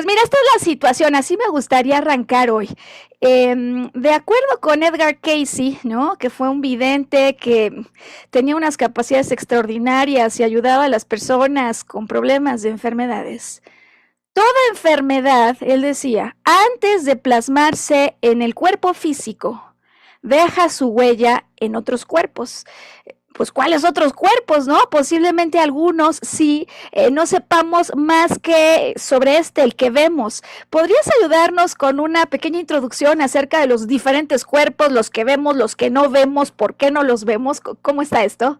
Pues mira, esta es la situación, así me gustaría arrancar hoy. De acuerdo con Edgar Cayce, ¿no? Que fue un vidente que tenía unas capacidades extraordinarias y ayudaba a las personas con problemas de enfermedades. Toda enfermedad, él decía, antes de plasmarse en el cuerpo físico, deja su huella en otros cuerpos. Pues cuáles otros cuerpos, ¿no? Posiblemente algunos sí no sepamos más que sobre el que vemos. ¿Podrías ayudarnos con una pequeña introducción acerca de los diferentes cuerpos, los que vemos, los que no vemos, por qué no los vemos? ¿Cómo está esto?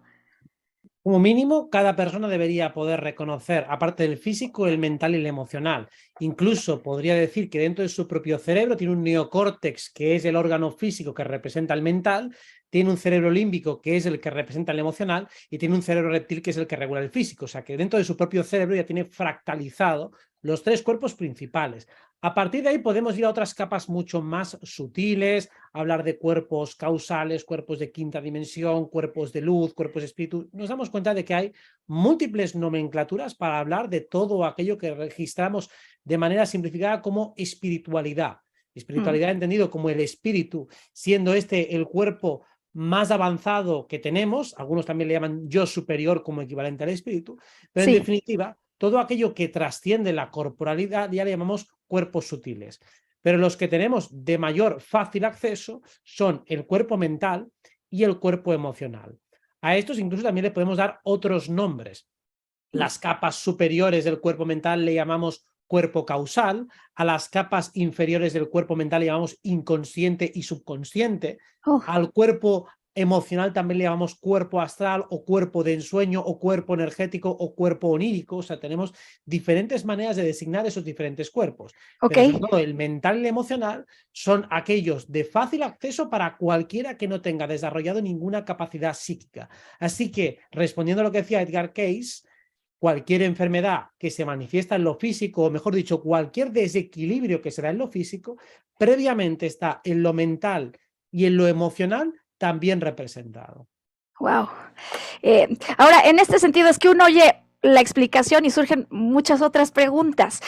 Como mínimo, cada persona debería poder reconocer, aparte del físico, el mental y el emocional. Incluso podría decir que dentro de su propio cerebro tiene un neocórtex, que es el órgano físico que representa el mental, tiene un cerebro límbico, que es el que representa el emocional, y tiene un cerebro reptil, que es el que regula el físico. O sea, que dentro de su propio cerebro ya tiene fractalizado los tres cuerpos principales. A partir de ahí podemos ir a otras capas mucho más sutiles, hablar de cuerpos causales, cuerpos de quinta dimensión, cuerpos de luz, cuerpos de espíritu. Nos damos cuenta de que hay múltiples nomenclaturas para hablar de todo aquello que registramos de manera simplificada como espiritualidad. Mm, Espiritualidad entendido como el espíritu, siendo este el cuerpo más avanzado que tenemos, algunos también le llaman yo superior como equivalente al espíritu, pero en sí, definitiva, todo aquello que trasciende la corporalidad ya le llamamos cuerpos sutiles. Pero los que tenemos de mayor fácil acceso son el cuerpo mental y el cuerpo emocional. A estos incluso también le podemos dar otros nombres. mm, Las capas superiores del cuerpo mental le llamamos cuerpo causal, a las capas inferiores del cuerpo mental le llamamos inconsciente y subconsciente, oh, al cuerpo emocional también le llamamos cuerpo astral o cuerpo de ensueño o cuerpo energético o cuerpo onírico. O sea, tenemos diferentes maneras de designar esos diferentes cuerpos, ok. pero sobre todo el mental y el emocional son aquellos de fácil acceso para cualquiera que no tenga desarrollado ninguna capacidad psíquica. Así que, respondiendo a lo que decía Edgar Cayce, cualquier enfermedad que se manifiesta en lo físico, o mejor dicho, cualquier desequilibrio que se da en lo físico, previamente está en lo mental y en lo emocional también representado. Wow. Ahora, en este sentido, es que uno oye la explicación y surgen muchas otras preguntas.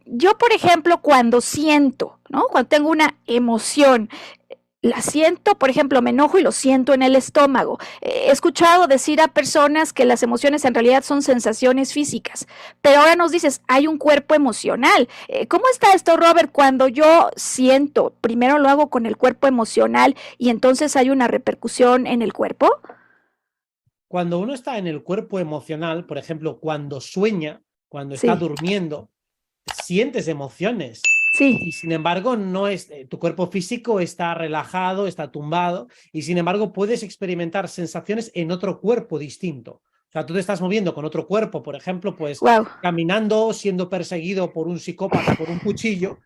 Yo, por ejemplo, cuando siento, ¿no? Cuando tengo una emoción, la siento, por ejemplo, me enojo y lo siento en el estómago. He escuchado decir a personas que las emociones en realidad son sensaciones físicas, pero ahora nos dices, hay un cuerpo emocional. ¿Cómo está esto, Robert? Cuando yo siento, primero lo hago con el cuerpo emocional y entonces hay una repercusión en el cuerpo. Cuando uno está en el cuerpo emocional, por ejemplo, cuando sueña, cuando está Sí, durmiendo, sientes emociones. sí, Y sin embargo, no es, tu cuerpo físico está relajado, está tumbado, y sin embargo puedes experimentar sensaciones en otro cuerpo distinto. O sea, tú te estás moviendo con otro cuerpo, por ejemplo, pues wow, caminando, siendo perseguido por un psicópata con un cuchillo,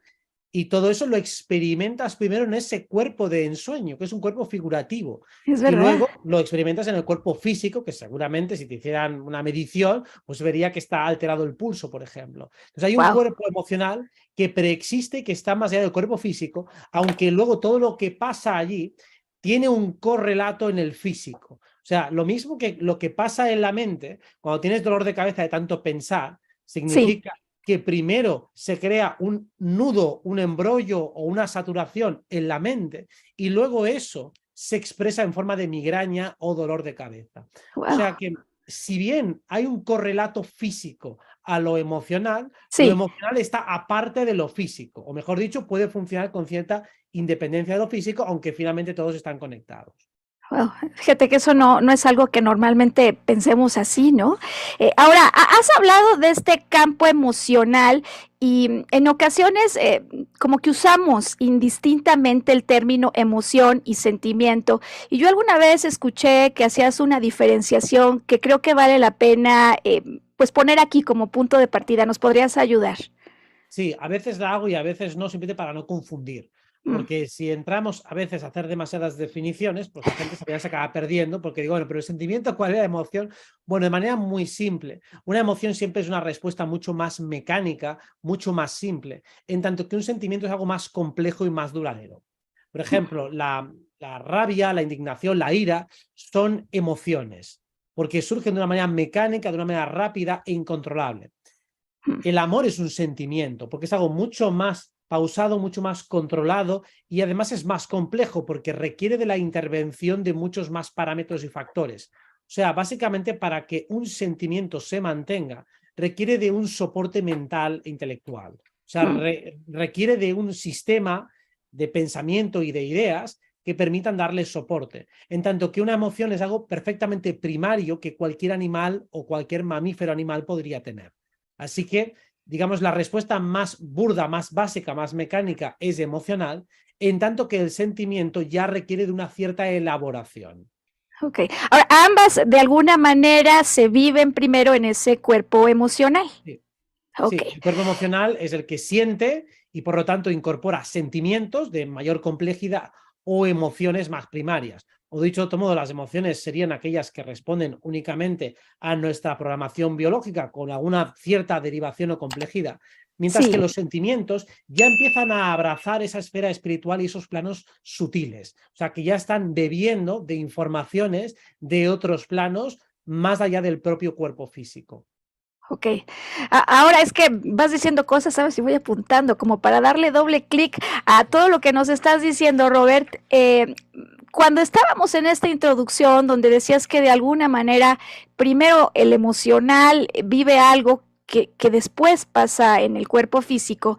y todo eso lo experimentas primero en ese cuerpo de ensueño, que es un cuerpo figurativo, es y verdad. luego lo experimentas en el cuerpo físico, que seguramente si te hicieran una medición, pues vería que está alterado el pulso, por ejemplo. Entonces hay un Wow. cuerpo emocional que preexiste, que está más allá del cuerpo físico, aunque luego todo lo que pasa allí tiene un correlato en el físico. O sea, lo mismo que lo que pasa en la mente, cuando tienes dolor de cabeza de tanto pensar, Sí, significa que primero se crea un nudo, un embrollo o una saturación en la mente y luego eso se expresa en forma de migraña o dolor de cabeza. O sea wow. que si bien hay un correlato físico a lo Sí. emocional está aparte de lo físico, o mejor dicho, puede funcionar con cierta independencia de lo físico, aunque finalmente todos están conectados. Wow, fíjate que eso no es algo que normalmente pensemos así, ¿no? Ahora, has hablado de este campo emocional y en ocasiones como que usamos indistintamente el término emoción y sentimiento. Y yo alguna vez escuché que hacías una diferenciación que creo que vale la pena pues poner aquí como punto de partida. ¿Nos podrías ayudar? Sí, a veces la hago y a veces no, simplemente para no confundir. Mm, Porque si entramos a veces a hacer demasiadas definiciones, pues la gente se acaba perdiendo, porque digo, bueno, pero el sentimiento, ¿cuál es la emoción? Bueno, de manera muy simple. Una emoción siempre es una respuesta mucho más mecánica, mucho más simple, en tanto que un sentimiento es algo más complejo y más duradero. Por mm, ejemplo, la rabia, la indignación, la ira son emociones, porque surgen de una manera mecánica, de una manera rápida e incontrolable. Mm. El amor es un sentimiento, porque es algo mucho más pausado, mucho más controlado y además es más complejo porque requiere de la intervención de muchos más parámetros y factores. O sea, básicamente para que un sentimiento se mantenga, requiere de un soporte mental e intelectual. O sea, Mm. requiere de un sistema de pensamiento y de ideas que permitan darle soporte. En tanto que una emoción es algo perfectamente primario que cualquier animal o cualquier mamífero animal podría tener. Así que, digamos, la respuesta más burda, más básica, más mecánica es emocional, en tanto que el sentimiento ya requiere de una cierta elaboración. Ok. Ahora, ambas de alguna manera se viven primero en ese cuerpo emocional. Sí. Ok. Sí, el cuerpo emocional es el que siente y por lo tanto incorpora sentimientos de mayor complejidad o emociones más primarias. O dicho de otro modo, las emociones serían aquellas que responden únicamente a nuestra programación biológica con alguna cierta derivación o complejidad, mientras que Sí. los sentimientos ya empiezan a abrazar esa esfera espiritual y esos planos sutiles. O sea, que ya están bebiendo de informaciones de otros planos más allá del propio cuerpo físico. Ok. Ahora es que vas diciendo cosas, ¿sabes? Y voy apuntando como para darle doble clic a todo lo que nos estás diciendo, Robert. Cuando estábamos en esta introducción donde decías que de alguna manera primero el emocional vive algo que después pasa en el cuerpo físico,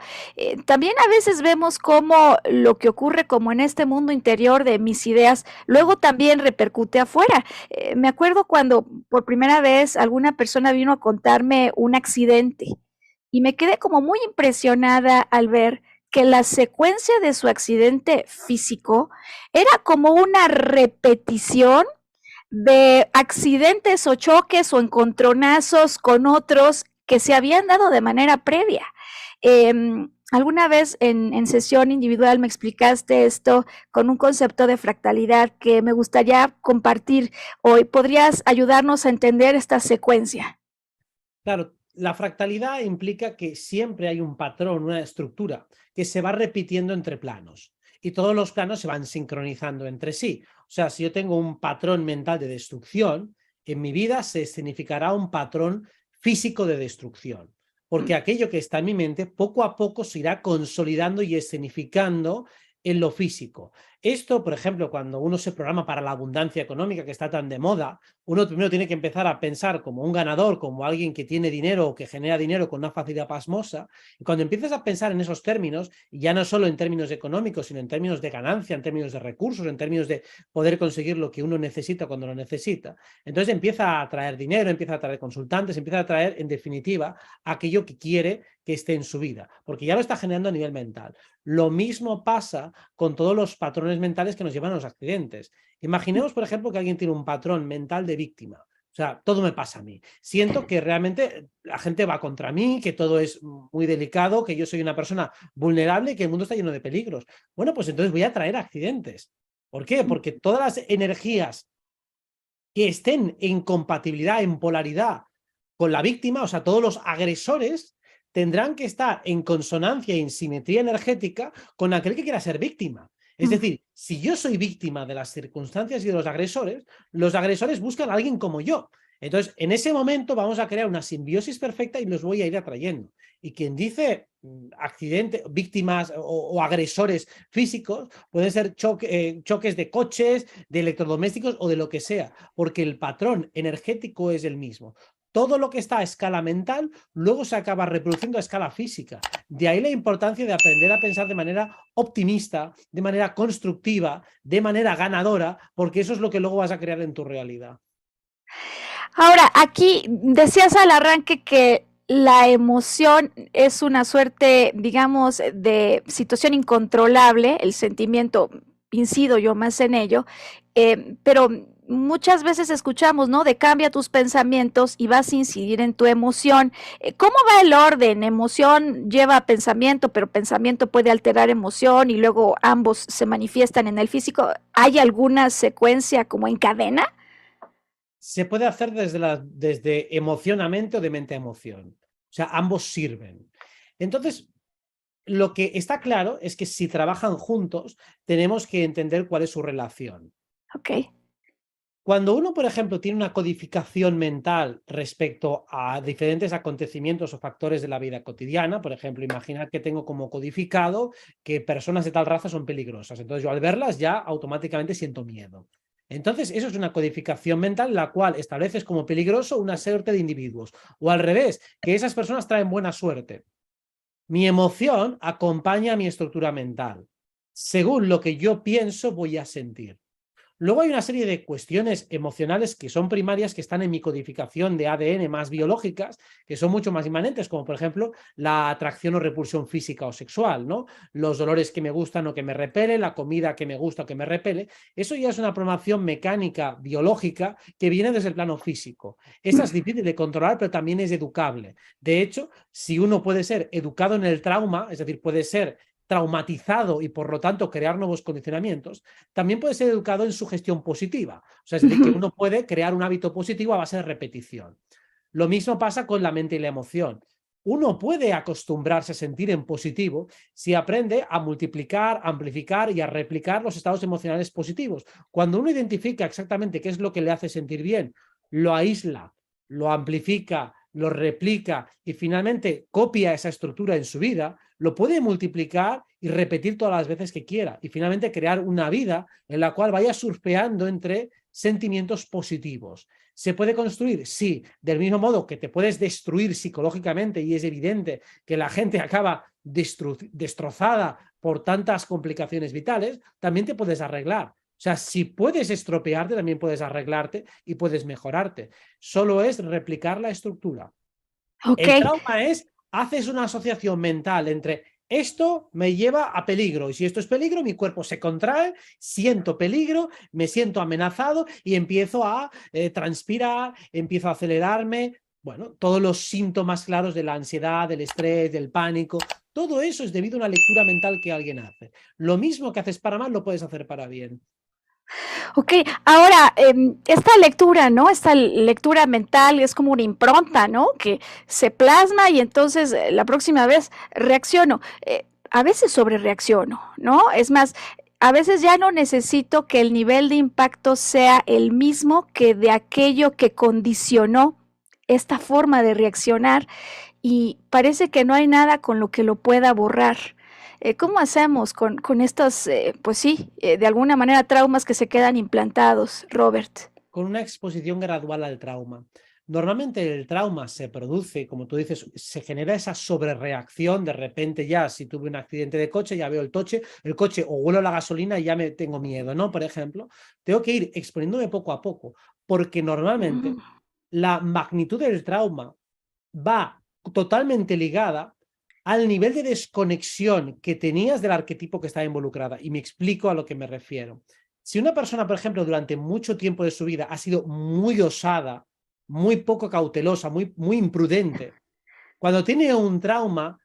también a veces vemos cómo lo que ocurre como en este mundo interior de mis ideas, luego también repercute afuera. Me acuerdo cuando por primera vez alguna persona vino a contarme un accidente y me quedé como muy impresionada al ver que la secuencia de su accidente físico era como una repetición de accidentes o choques o encontronazos con otros que se habían dado de manera previa. Alguna vez en sesión individual me explicaste esto con un concepto de fractalidad que me gustaría compartir hoy. ¿Podrías ayudarnos a entender esta secuencia? Claro, la fractalidad implica que siempre hay un patrón, una estructura que se va repitiendo entre planos y todos los planos se van sincronizando entre sí. O sea, si yo tengo un patrón mental de destrucción, en mi vida se significará un patrón físico de destrucción, porque aquello que está en mi mente poco a poco se irá consolidando y escenificando en lo físico. Esto, por ejemplo, cuando uno se programa para la abundancia económica que está tan de moda, uno primero tiene que empezar a pensar como un ganador, como alguien que tiene dinero o que genera dinero con una facilidad pasmosa. Y cuando empiezas a pensar en esos términos, y ya no solo en términos económicos, sino en términos de ganancia, en términos de recursos, en términos de poder conseguir lo que uno necesita cuando lo necesita, entonces empieza a traer dinero, empieza a traer consultantes, empieza a traer, en definitiva, aquello que quiere que esté en su vida, porque ya lo está generando a nivel mental. Lo mismo pasa con todos los patrones mentales que nos llevan a los accidentes. Imaginemos, por ejemplo, que alguien tiene un patrón mental de víctima. O sea, todo me pasa a mí. Siento que realmente la gente va contra mí, que todo es muy delicado, que yo soy una persona vulnerable y que el mundo está lleno de peligros. Bueno, pues entonces voy a traer accidentes. ¿Por qué? Porque todas las energías que estén en compatibilidad, en polaridad con la víctima, o sea, todos los agresores tendrán que estar en consonancia y en simetría energética con aquel que quiera ser víctima. Es decir, si yo soy víctima de las circunstancias y de los agresores buscan a alguien como yo. Entonces, en ese momento vamos a crear una simbiosis perfecta y los voy a ir atrayendo. Y quien dice accidentes, víctimas o agresores físicos, pueden ser choques de coches, de electrodomésticos o de lo que sea, porque el patrón energético es el mismo. Todo lo que está a escala mental luego se acaba reproduciendo a escala física. De ahí la importancia de aprender a pensar de manera optimista, de manera constructiva, de manera ganadora, porque eso es lo que luego vas a crear en tu realidad. Ahora, aquí decías al arranque que la emoción es una suerte, digamos, de situación incontrolable, el sentimiento, incido yo más en ello, pero muchas veces escuchamos, ¿no? De cambia tus pensamientos y vas a incidir en tu emoción. ¿Cómo va el orden? Emoción lleva a pensamiento, pero pensamiento puede alterar emoción y luego ambos se manifiestan en el físico. ¿Hay alguna secuencia como en cadena? Se puede hacer desde emoción a mente o de mente a emoción. O sea, ambos sirven. Entonces, lo que está claro es que si trabajan juntos, tenemos que entender cuál es su relación. Ok. Cuando uno, por ejemplo, tiene una codificación mental respecto a diferentes acontecimientos o factores de la vida cotidiana, por ejemplo, imaginar que tengo como codificado que personas de tal raza son peligrosas. Entonces yo al verlas ya automáticamente siento miedo. Entonces eso es una codificación mental la cual estableces como peligroso una suerte de individuos. O al revés, que esas personas traen buena suerte. Mi emoción acompaña a mi estructura mental. Según lo que yo pienso, voy a sentir. Luego hay una serie de cuestiones emocionales que son primarias, que están en mi codificación de ADN más biológicas, que son mucho más inmanentes, como por ejemplo la atracción o repulsión física o sexual, ¿no? Los dolores que me gustan o que me repelen, la comida que me gusta o que me repele. Eso ya es una programación mecánica, biológica, que viene desde el plano físico. Esa es difícil de controlar, pero también es educable. De hecho, si uno puede ser educado en el trauma, es decir, puede ser traumatizado y por lo tanto crear nuevos condicionamientos, también puede ser educado en su gestión positiva. O sea, es decir, que uno puede crear un hábito positivo a base de repetición. Lo mismo pasa con la mente y la emoción. Uno puede acostumbrarse a sentir en positivo si aprende a multiplicar, amplificar y a replicar los estados emocionales positivos. Cuando uno identifica exactamente qué es lo que le hace sentir bien, lo aísla, lo amplifica, lo replica y finalmente copia esa estructura en su vida, lo puede multiplicar y repetir todas las veces que quiera y finalmente crear una vida en la cual vaya surfeando entre sentimientos positivos. ¿Se puede construir? Sí, del mismo modo que te puedes destruir psicológicamente y es evidente que la gente acaba destrozada por tantas complicaciones vitales, también te puedes arreglar. O sea, si puedes estropearte, también puedes arreglarte y puedes mejorarte. Solo es replicar la estructura. Ok. El trauma es, haces una asociación mental entre esto me lleva a peligro y si esto es peligro, mi cuerpo se contrae, siento peligro, me siento amenazado y empiezo a transpirar, empiezo a acelerarme. Bueno, todos los síntomas claros de la ansiedad, del estrés, del pánico, todo eso es debido a una lectura mental que alguien hace. Lo mismo que haces para mal, lo puedes hacer para bien. Ok, ahora, esta lectura, ¿no? Esta lectura mental es como una impronta, ¿no? Que se plasma y entonces la próxima vez reacciono. A veces sobre reacciono, ¿no? Es más, a veces ya no necesito que el nivel de impacto sea el mismo que de aquello que condicionó esta forma de reaccionar y parece que no hay nada con lo que lo pueda borrar. ¿Cómo hacemos con estos, pues sí, de alguna manera traumas que se quedan implantados, Robert? Con una exposición gradual al trauma. Normalmente el trauma se produce, como tú dices, se genera esa sobrereacción, de repente ya si tuve un accidente de coche, ya veo el coche o huelo la gasolina y ya me tengo miedo, ¿no? Por ejemplo, tengo que ir exponiéndome poco a poco, porque normalmente la magnitud del trauma va totalmente ligada al nivel de desconexión que tenías del arquetipo que estaba involucrada. Y me explico a lo que me refiero. Si una persona, por ejemplo, durante mucho tiempo de su vida ha sido muy osada, muy poco cautelosa, muy imprudente, cuando tiene un trauma,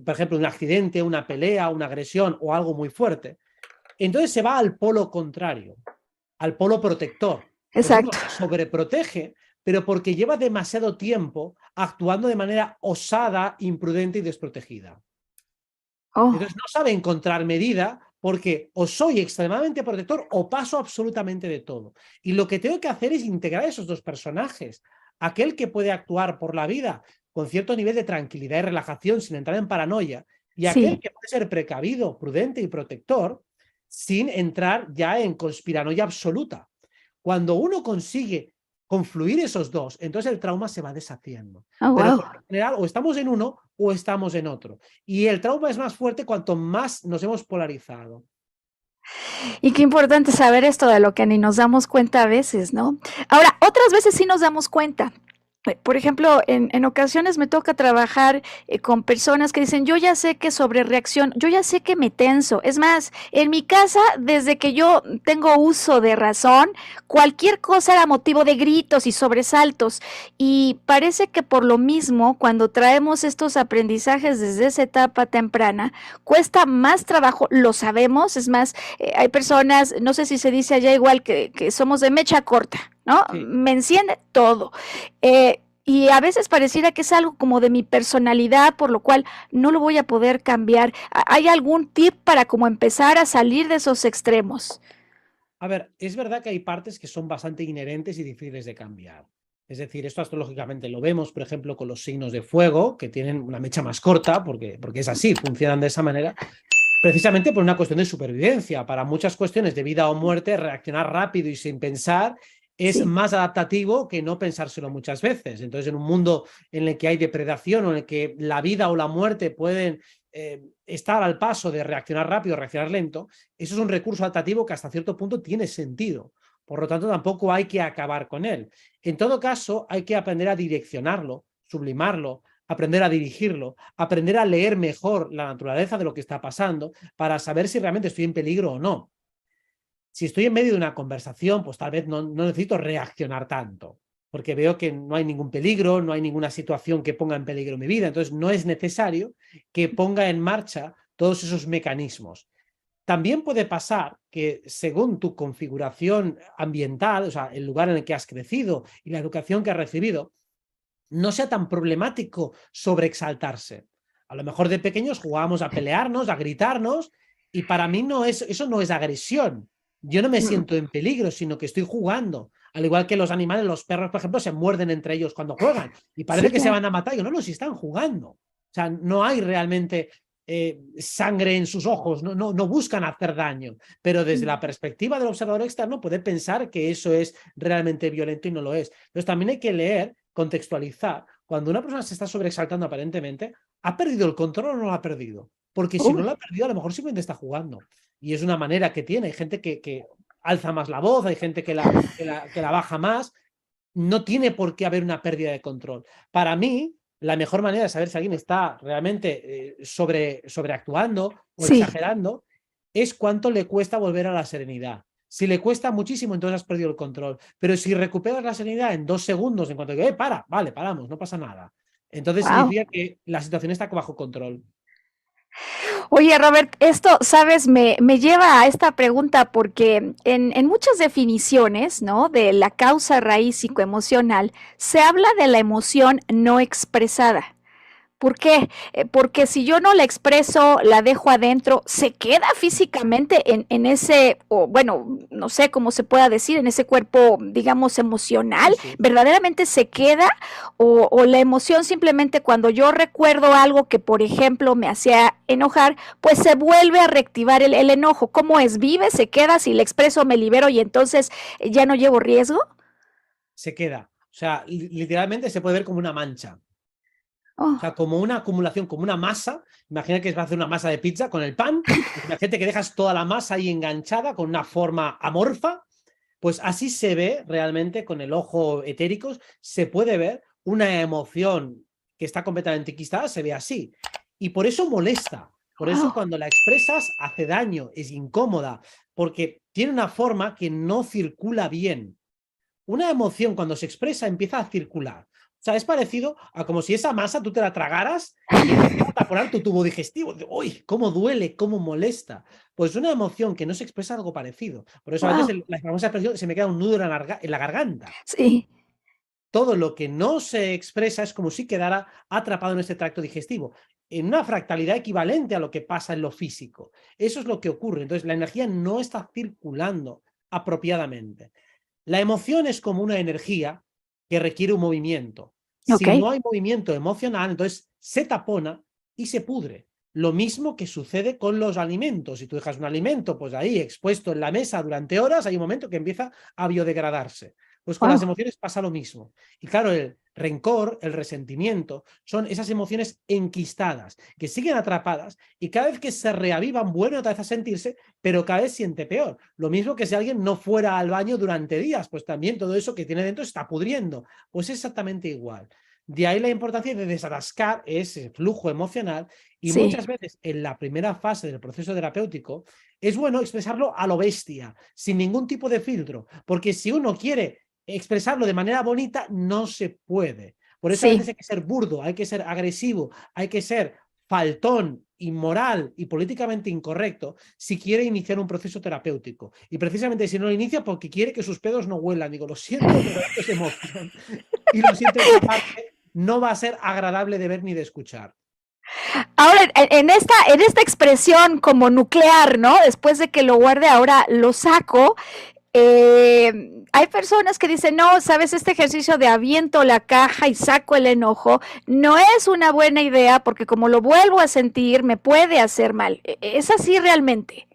por ejemplo, un accidente, una pelea, una agresión o algo muy fuerte, entonces se va al polo contrario, al polo protector. Entonces uno Exacto. se sobreprotege, pero porque lleva demasiado tiempo actuando de manera osada, imprudente y desprotegida. Oh, Entonces no sabe encontrar medida porque o soy extremadamente protector o paso absolutamente de todo. Y lo que tengo que hacer es integrar esos dos personajes. Aquel que puede actuar por la vida con cierto nivel de tranquilidad y relajación sin entrar en paranoia y aquel sí. que puede ser precavido, prudente y protector sin entrar ya en conspiranoia absoluta. Cuando uno consigue confluir esos dos, entonces el trauma se va deshaciendo. Oh, Pero wow. por lo general o estamos en uno o estamos en otro. Y el trauma es más fuerte cuanto más nos hemos polarizado. Y qué importante saber esto de lo que ni nos damos cuenta a veces, ¿no? Ahora, otras veces sí nos damos cuenta. Por ejemplo, en ocasiones me toca trabajar con personas que dicen, yo ya sé que sobre reacción, yo ya sé que me tenso. Es más, en mi casa, desde que yo tengo uso de razón, cualquier cosa era motivo de gritos y sobresaltos. Y parece que por lo mismo, cuando traemos estos aprendizajes desde esa etapa temprana, cuesta más trabajo, lo sabemos. Es más, hay personas, no sé si se dice allá igual, que somos de mecha corta, ¿no? Sí. Me enciende todo. Y a veces pareciera que es algo como de mi personalidad, por lo cual no lo voy a poder cambiar. ¿Hay algún tip para como empezar a salir de esos extremos? A ver, es verdad que hay partes que son bastante inherentes y difíciles de cambiar. Es decir, esto astrológicamente lo vemos, por ejemplo, con los signos de fuego, que tienen una mecha más corta, porque es así, funcionan de esa manera, precisamente por una cuestión de supervivencia. Para muchas cuestiones de vida o muerte, reaccionar rápido y sin pensar es Sí, más adaptativo que no pensárselo muchas veces. Entonces, en un mundo en el que hay depredación o en el que la vida o la muerte pueden estar al paso de reaccionar rápido o reaccionar lento, eso es un recurso adaptativo que hasta cierto punto tiene sentido. Por lo tanto, tampoco hay que acabar con él. En todo caso, hay que aprender a direccionarlo, sublimarlo, aprender a dirigirlo, aprender a leer mejor la naturaleza de lo que está pasando para saber si realmente estoy en peligro o no. Si estoy en medio de una conversación, pues tal vez no necesito reaccionar tanto, porque veo que no hay ningún peligro, no hay ninguna situación que ponga en peligro mi vida. Entonces, no es necesario que ponga en marcha todos esos mecanismos. También puede pasar que según tu configuración ambiental, o sea, el lugar en el que has crecido y la educación que has recibido, no sea tan problemático sobreexaltarse. A lo mejor de pequeños jugábamos a pelearnos, a gritarnos, y para mí eso no es agresión. Yo no me mm, siento en peligro, sino que estoy jugando. Al igual que los animales, los perros, por ejemplo, se muerden entre ellos cuando juegan y sí, parece que se claro. van a matar. Yo no, si están jugando. O sea, no hay realmente sangre en sus ojos, no buscan hacer daño, pero desde la perspectiva del observador externo puede pensar que eso es realmente violento y no lo es. Entonces también hay que leer, contextualizar. Cuando una persona se está sobreexaltando aparentemente, ¿ha perdido el control o no lo ha perdido? Porque si no lo ha Uy, perdido, a lo mejor simplemente está jugando. Y es una manera que tiene. Hay gente que alza más la voz, hay gente que la baja más. No tiene por qué haber una pérdida de control. Para mí, la mejor manera de saber si alguien está realmente sobreactuando o sí. exagerando es cuánto le cuesta volver a la serenidad. Si le cuesta muchísimo, entonces has perdido el control. Pero si recuperas la serenidad en 2 segundos, en cuanto que, para, vale, paramos, no pasa nada. Entonces Wow. significa que la situación está bajo control. Oye, Robert, esto, sabes, me lleva a esta pregunta porque en muchas definiciones, ¿no? De la causa raíz psicoemocional, se habla de la emoción no expresada. ¿Por qué? Porque si yo no la expreso, la dejo adentro, se queda físicamente en ese, o bueno, no sé cómo se pueda decir, en ese cuerpo, digamos, Sí, emocional, sí. verdaderamente se queda, o la emoción simplemente cuando yo recuerdo algo que, por ejemplo, me hacía enojar, pues se vuelve a reactivar el enojo. ¿Cómo es? ¿Vive? ¿Se queda? Si la expreso, me libero y entonces ya no llevo riesgo. Se queda. O sea, literalmente se puede ver como una mancha. O Oh, sea, como una acumulación, como una masa. Imagina que vas a hacer una masa de pizza con el pan. Pues imagínate que dejas toda la masa ahí enganchada con una forma amorfa. Pues así se ve realmente con el ojo etérico. Se puede ver una emoción que está completamente enquistada, se ve así. Y por eso molesta. Por eso wow. cuando la expresas hace daño, es incómoda, porque tiene una forma que no circula bien. Una emoción cuando se expresa empieza a circular. O sea, es parecido a como si esa masa tú te la tragaras y empezara a taponar tu tubo digestivo. ¡Uy! ¿Cómo duele? ¿Cómo molesta? Pues una emoción que no se expresa algo parecido. Por eso a veces Wow. la famosa expresión se me queda un nudo en la garganta. Sí, Todo lo que no se expresa es como si quedara atrapado en este tracto digestivo, en una fractalidad equivalente a lo que pasa en lo físico. Eso es lo que ocurre. Entonces, la energía no está circulando apropiadamente. La emoción es como una energía que requiere un movimiento. ok. Si no hay movimiento emocional, entonces se tapona y se pudre. Lo mismo que sucede con los alimentos. Si tú dejas un alimento pues ahí expuesto en la mesa durante horas, hay un momento que empieza a biodegradarse. Pues con las Wow. emociones pasa lo mismo. Y claro, el rencor, el resentimiento, son esas emociones enquistadas, que siguen atrapadas y cada vez que se reavivan vuelven otra vez a sentirse, pero cada vez siente peor. Lo mismo que si alguien no fuera al baño durante días, pues también todo eso que tiene dentro está pudriendo. Pues es exactamente igual. De ahí la importancia de desatascar ese flujo emocional y Sí, muchas veces en la primera fase del proceso terapéutico es bueno expresarlo a lo bestia, sin ningún tipo de filtro, porque si uno quiere expresarlo de manera bonita, no se puede. Por eso a veces sí, hay que ser burdo, hay que ser agresivo, hay que ser faltón, inmoral y políticamente incorrecto si quiere iniciar un proceso terapéutico. Y precisamente si no lo inicia porque quiere que sus pedos no huelan. Digo, lo siento, pero esto es emoción. Y lo siento, esta parte no va a ser agradable de ver ni de escuchar. Ahora, en esta expresión como nuclear, ¿no? Después de que lo guarde, ahora lo saco. Hay personas que dicen, no, sabes, este ejercicio de aviento la caja y saco el enojo no es una buena idea porque como lo vuelvo a sentir me puede hacer mal. ¿Es así realmente?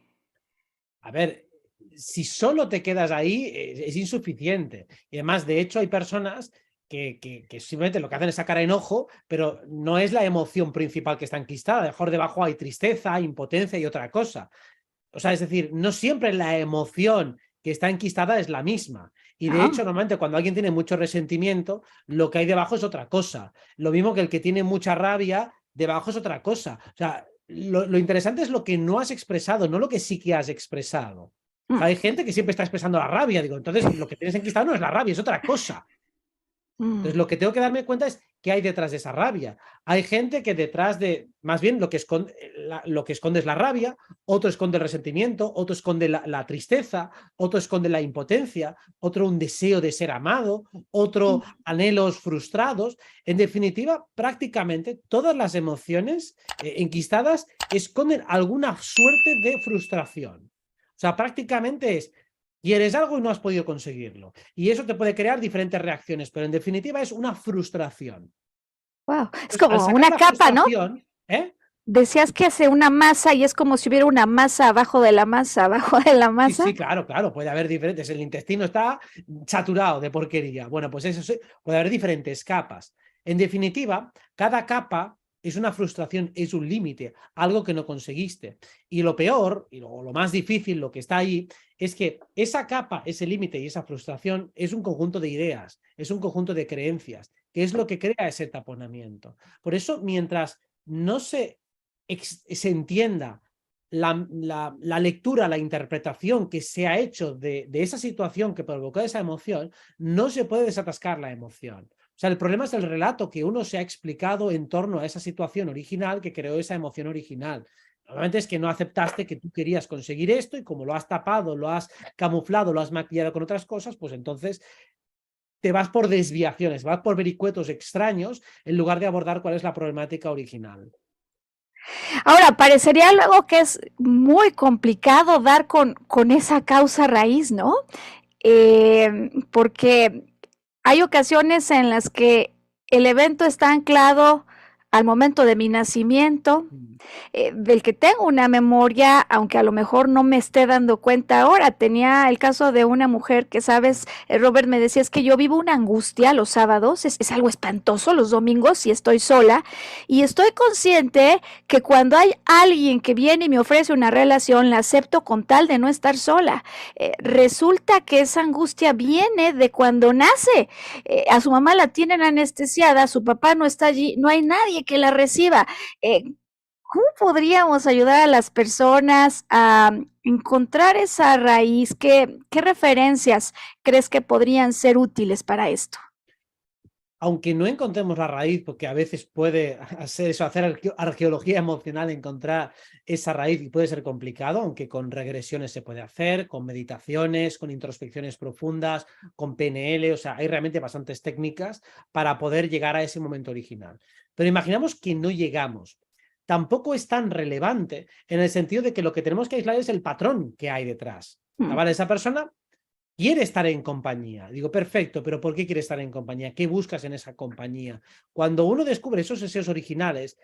A ver, si solo te quedas ahí, es insuficiente. Y además, de hecho, hay personas que simplemente lo que hacen es sacar enojo, pero no es la emoción principal que está enquistada. A lo mejor debajo hay tristeza, impotencia y otra cosa. O sea, es decir, no siempre la emoción que está enquistada es la misma. Y de hecho, Ah, normalmente cuando alguien tiene mucho resentimiento, lo que hay debajo es otra cosa. Lo mismo que el que tiene mucha rabia, debajo es otra cosa. O sea, lo interesante es lo que no has expresado, no lo que sí que has expresado. O mm, sea, hay gente que siempre está expresando la rabia. Digo, entonces lo que tienes enquistado no es la rabia, es otra cosa. mm. Entonces, lo que tengo que darme cuenta es qué hay detrás de esa rabia. Hay gente que detrás de, más bien, lo que esconde es la rabia, otro esconde el resentimiento, otro esconde la tristeza, otro esconde la impotencia, otro un deseo de ser amado, otro anhelos frustrados. En definitiva, prácticamente todas las emociones enquistadas esconden alguna suerte de frustración. O sea, prácticamente es, quieres algo y no has podido conseguirlo. Y eso te puede crear diferentes reacciones, pero en definitiva es una frustración. Wow, es Entonces, al como sacar una la capa, ¿no? frustración, ¿eh? Decías que hace una masa y es como si hubiera una masa abajo de la masa, abajo de la Sí, masa. sí, claro, claro, puede haber diferentes. El intestino está saturado de porquería. Bueno, pues eso sí, puede haber diferentes capas. En definitiva, cada capa es una frustración, es un límite, algo que no conseguiste. Y lo peor, y lo más difícil, lo que está ahí, es que esa capa, ese límite y esa frustración es un conjunto de ideas, es un conjunto de creencias, que es lo que crea ese taponamiento. Por eso, mientras no se entienda la lectura, la interpretación que se ha hecho de esa situación que provocó esa emoción, no se puede desatascar la emoción. O sea, el problema es el relato que uno se ha explicado en torno a esa situación original que creó esa emoción original. Normalmente es que no aceptaste que tú querías conseguir esto y como lo has tapado, lo has camuflado, lo has maquillado con otras cosas, pues entonces te vas por desviaciones, vas por vericuetos extraños en lugar de abordar cuál es la problemática original. Ahora, parecería luego que es muy complicado dar con esa causa raíz, ¿no? Porque hay ocasiones en las que el evento está anclado al momento de mi nacimiento, del que tengo una memoria, aunque a lo mejor no me esté dando cuenta ahora. Tenía el caso de una mujer que, sabes, Robert me decía, es que yo vivo una angustia los sábados, es algo espantoso los domingos si estoy sola y estoy consciente que cuando hay alguien que viene y me ofrece una relación, la acepto con tal de no estar sola. Resulta que esa angustia viene de cuando nace. A su mamá la tienen anestesiada, su papá no está allí, no hay nadie que la reciba. ¿Cómo podríamos ayudar a las personas a encontrar esa raíz? ¿Qué referencias crees que podrían ser útiles para esto? Aunque no encontremos la raíz, porque a veces puede hacer eso, hacer arqueología emocional, encontrar esa raíz y puede ser complicado, aunque con regresiones se puede hacer, con meditaciones, con introspecciones profundas, con PNL, o sea, hay realmente bastantes técnicas para poder llegar a ese momento original. Pero imaginamos que no llegamos. Tampoco es tan relevante en el sentido de que lo que tenemos que aislar es el patrón que hay detrás. Mm, ¿Vale? Esa persona quiere estar en compañía. Digo, perfecto, pero ¿por qué quiere estar en compañía? ¿Qué buscas en esa compañía? Cuando uno descubre esos deseos originales,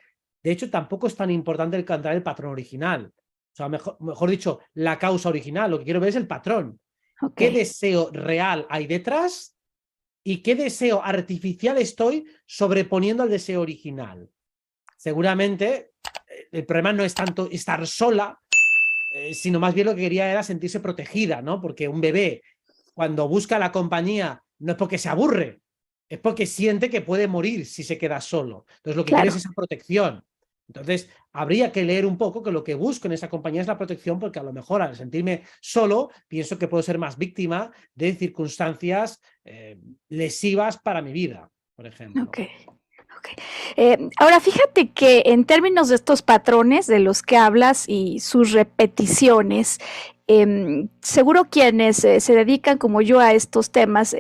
de hecho, tampoco es tan importante encontrar el patrón original. O sea, mejor dicho, la causa original. Lo que quiero ver es el patrón. ok, ¿Qué deseo real hay detrás? ¿Y qué deseo artificial estoy sobreponiendo al deseo original? Seguramente el problema no es tanto estar sola, sino más bien lo que quería era sentirse protegida, ¿no? Porque un bebé cuando busca la compañía no es porque se aburre, es porque siente que puede morir si se queda solo. Entonces lo que quiere es claro. esa protección. Entonces habría que leer un poco que lo que busco en esa compañía es la protección, porque a lo mejor al sentirme solo pienso que puedo ser más víctima de circunstancias lesivas para mi vida, por ejemplo. Ok. Okay. Ahora, fíjate que en términos de estos patrones de los que hablas y sus repeticiones, seguro quienes se dedican como yo a estos temas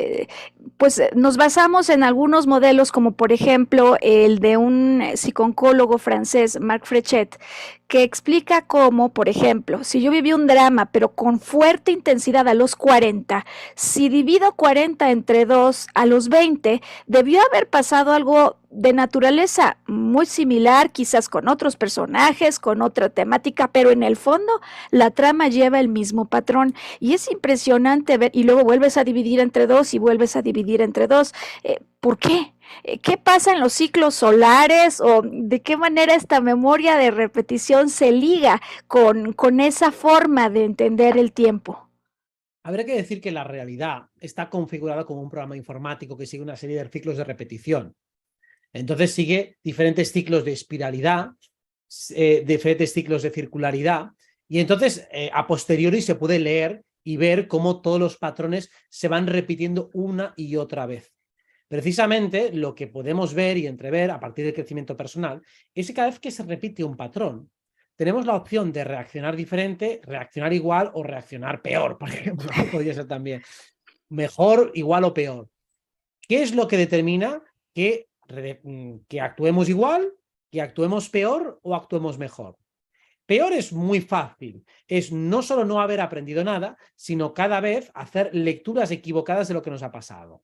pues nos basamos en algunos modelos, como por ejemplo el de un psicólogo francés, Marc Frechet, que explica cómo, por ejemplo, si yo viví un drama, pero con fuerte intensidad a los 40, si divido 40 entre 2 a los 20, debió haber pasado algo de naturaleza muy similar, quizás con otros personajes, con otra temática, pero en el fondo la trama lleva el mismo patrón y es impresionante ver, y luego vuelves a dividir entre 2 y vuelves a dividir entre 2. ¿Por qué? ¿Qué pasa en los ciclos solares o de qué manera esta memoria de repetición se liga con esa forma de entender el tiempo? Habría que decir que la realidad está configurada como un programa informático que sigue una serie de ciclos de repetición. Entonces sigue diferentes ciclos de espiralidad, diferentes ciclos de circularidad, y entonces a posteriori se puede leer y ver cómo todos los patrones se van repitiendo una y otra vez. Precisamente lo que podemos ver y entrever a partir del crecimiento personal es que cada vez que se repite un patrón, tenemos la opción de reaccionar diferente, reaccionar igual o reaccionar peor, por ejemplo. Podría ser también mejor, igual o peor. ¿Qué es lo que determina que actuemos igual, que actuemos peor o actuemos mejor? Peor es muy fácil, es no solo no haber aprendido nada, sino cada vez hacer lecturas equivocadas de lo que nos ha pasado.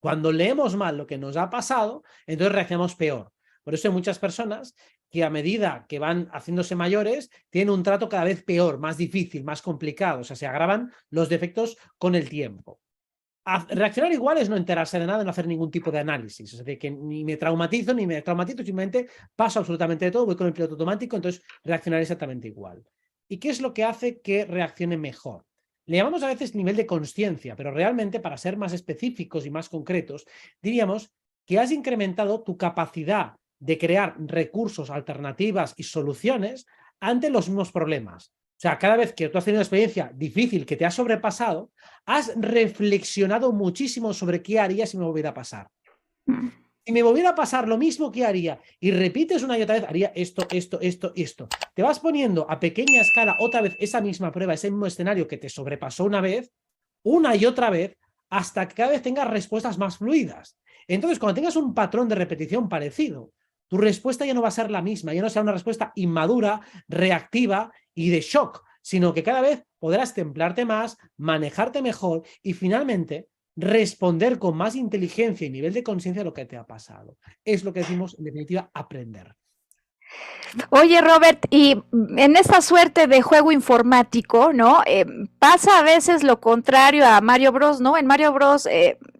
Cuando leemos mal lo que nos ha pasado, entonces reaccionamos peor. Por eso hay muchas personas que a medida que van haciéndose mayores, tienen un trato cada vez peor, más difícil, más complicado, o sea, se agravan los defectos con el tiempo. Reaccionar igual es no enterarse de nada, no hacer ningún tipo de análisis, es decir, que ni me traumatizo, ni me traumatizo, simplemente paso absolutamente de todo, voy con el piloto automático, entonces reaccionar exactamente igual. ¿Y qué es lo que hace que reaccione mejor? Le llamamos a veces nivel de consciencia, pero realmente, para ser más específicos y más concretos, diríamos que has incrementado tu capacidad de crear recursos, alternativas y soluciones ante los mismos problemas. O sea, cada vez que tú has tenido una experiencia difícil que te ha sobrepasado, has reflexionado muchísimo sobre qué haría si me volviera a pasar. Si me volviera a pasar lo mismo, ¿qué haría? Y repites una y otra vez, haría esto, esto, esto y esto. Te vas poniendo a pequeña escala otra vez esa misma prueba, ese mismo escenario que te sobrepasó una y otra vez, hasta que cada vez tengas respuestas más fluidas. Entonces, cuando tengas un patrón de repetición parecido, tu respuesta ya no va a ser la misma, ya no será una respuesta inmadura, reactiva y de shock, sino que cada vez podrás templarte más, manejarte mejor y finalmente responder con más inteligencia y nivel de conciencia a lo que te ha pasado. Es lo que decimos, en definitiva, aprender. Oye, Robert, y en esta suerte de juego informático, ¿no? Pasa a veces lo contrario a Mario Bros, ¿no? En Mario Bros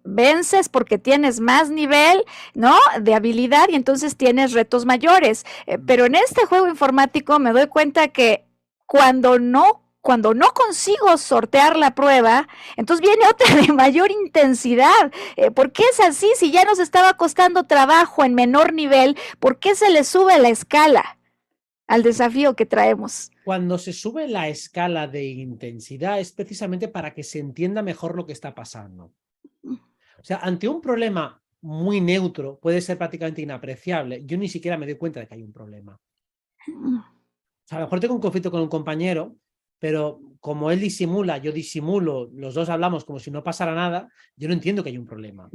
vences porque tienes más nivel, ¿no? De habilidad y entonces tienes retos mayores. Pero en este juego informático me doy cuenta que cuando no consigo sortear la prueba, entonces viene otra de mayor intensidad. ¿Por qué es así? Si ya nos estaba costando trabajo en menor nivel, ¿por qué se le sube la escala al desafío que traemos? Cuando se sube la escala de intensidad es precisamente para que se entienda mejor lo que está pasando. O sea, ante un problema muy neutro, puede ser prácticamente inapreciable. Yo ni siquiera me doy cuenta de que hay un problema. O sea, a lo mejor tengo un conflicto con un compañero, pero como él disimula, yo disimulo, los dos hablamos como si no pasara nada, yo no entiendo que hay un problema.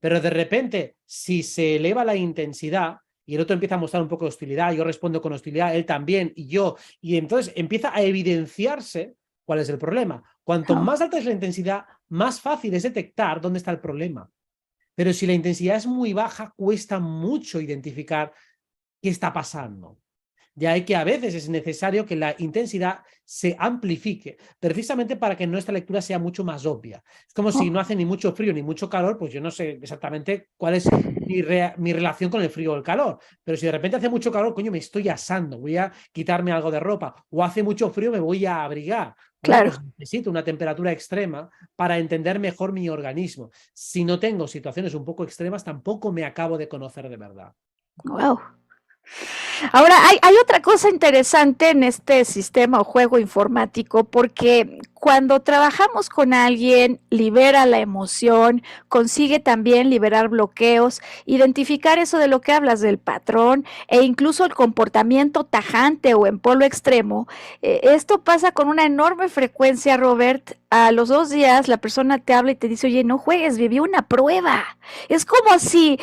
Pero de repente, si se eleva la intensidad y el otro empieza a mostrar un poco de hostilidad, yo respondo con hostilidad, él también, y yo, y entonces empieza a evidenciarse cuál es el problema. Cuanto más alta es la intensidad, más fácil es detectar dónde está el problema. Pero si la intensidad es muy baja, cuesta mucho identificar qué está pasando. De ahí que a veces es necesario que la intensidad se amplifique, precisamente para que nuestra lectura sea mucho más obvia. Es como si no hace ni mucho frío ni mucho calor, pues yo no sé exactamente cuál es mi relación con el frío o el calor. Pero si de repente hace mucho calor, coño, me estoy asando, voy a quitarme algo de ropa. O hace mucho frío, me voy a abrigar. Bueno, Claro. pues necesito una temperatura extrema para entender mejor mi organismo. Si no tengo situaciones un poco extremas, tampoco me acabo de conocer de verdad. Wow. Ahora, hay otra cosa interesante en este sistema o juego informático, porque cuando trabajamos con alguien, libera la emoción, consigue también liberar bloqueos, identificar eso de lo que hablas del patrón e incluso el comportamiento tajante o en polo extremo. Esto pasa con una enorme frecuencia, Robert. A los 2 días la persona te habla y te dice, oye, no juegues, viví una prueba. Es como si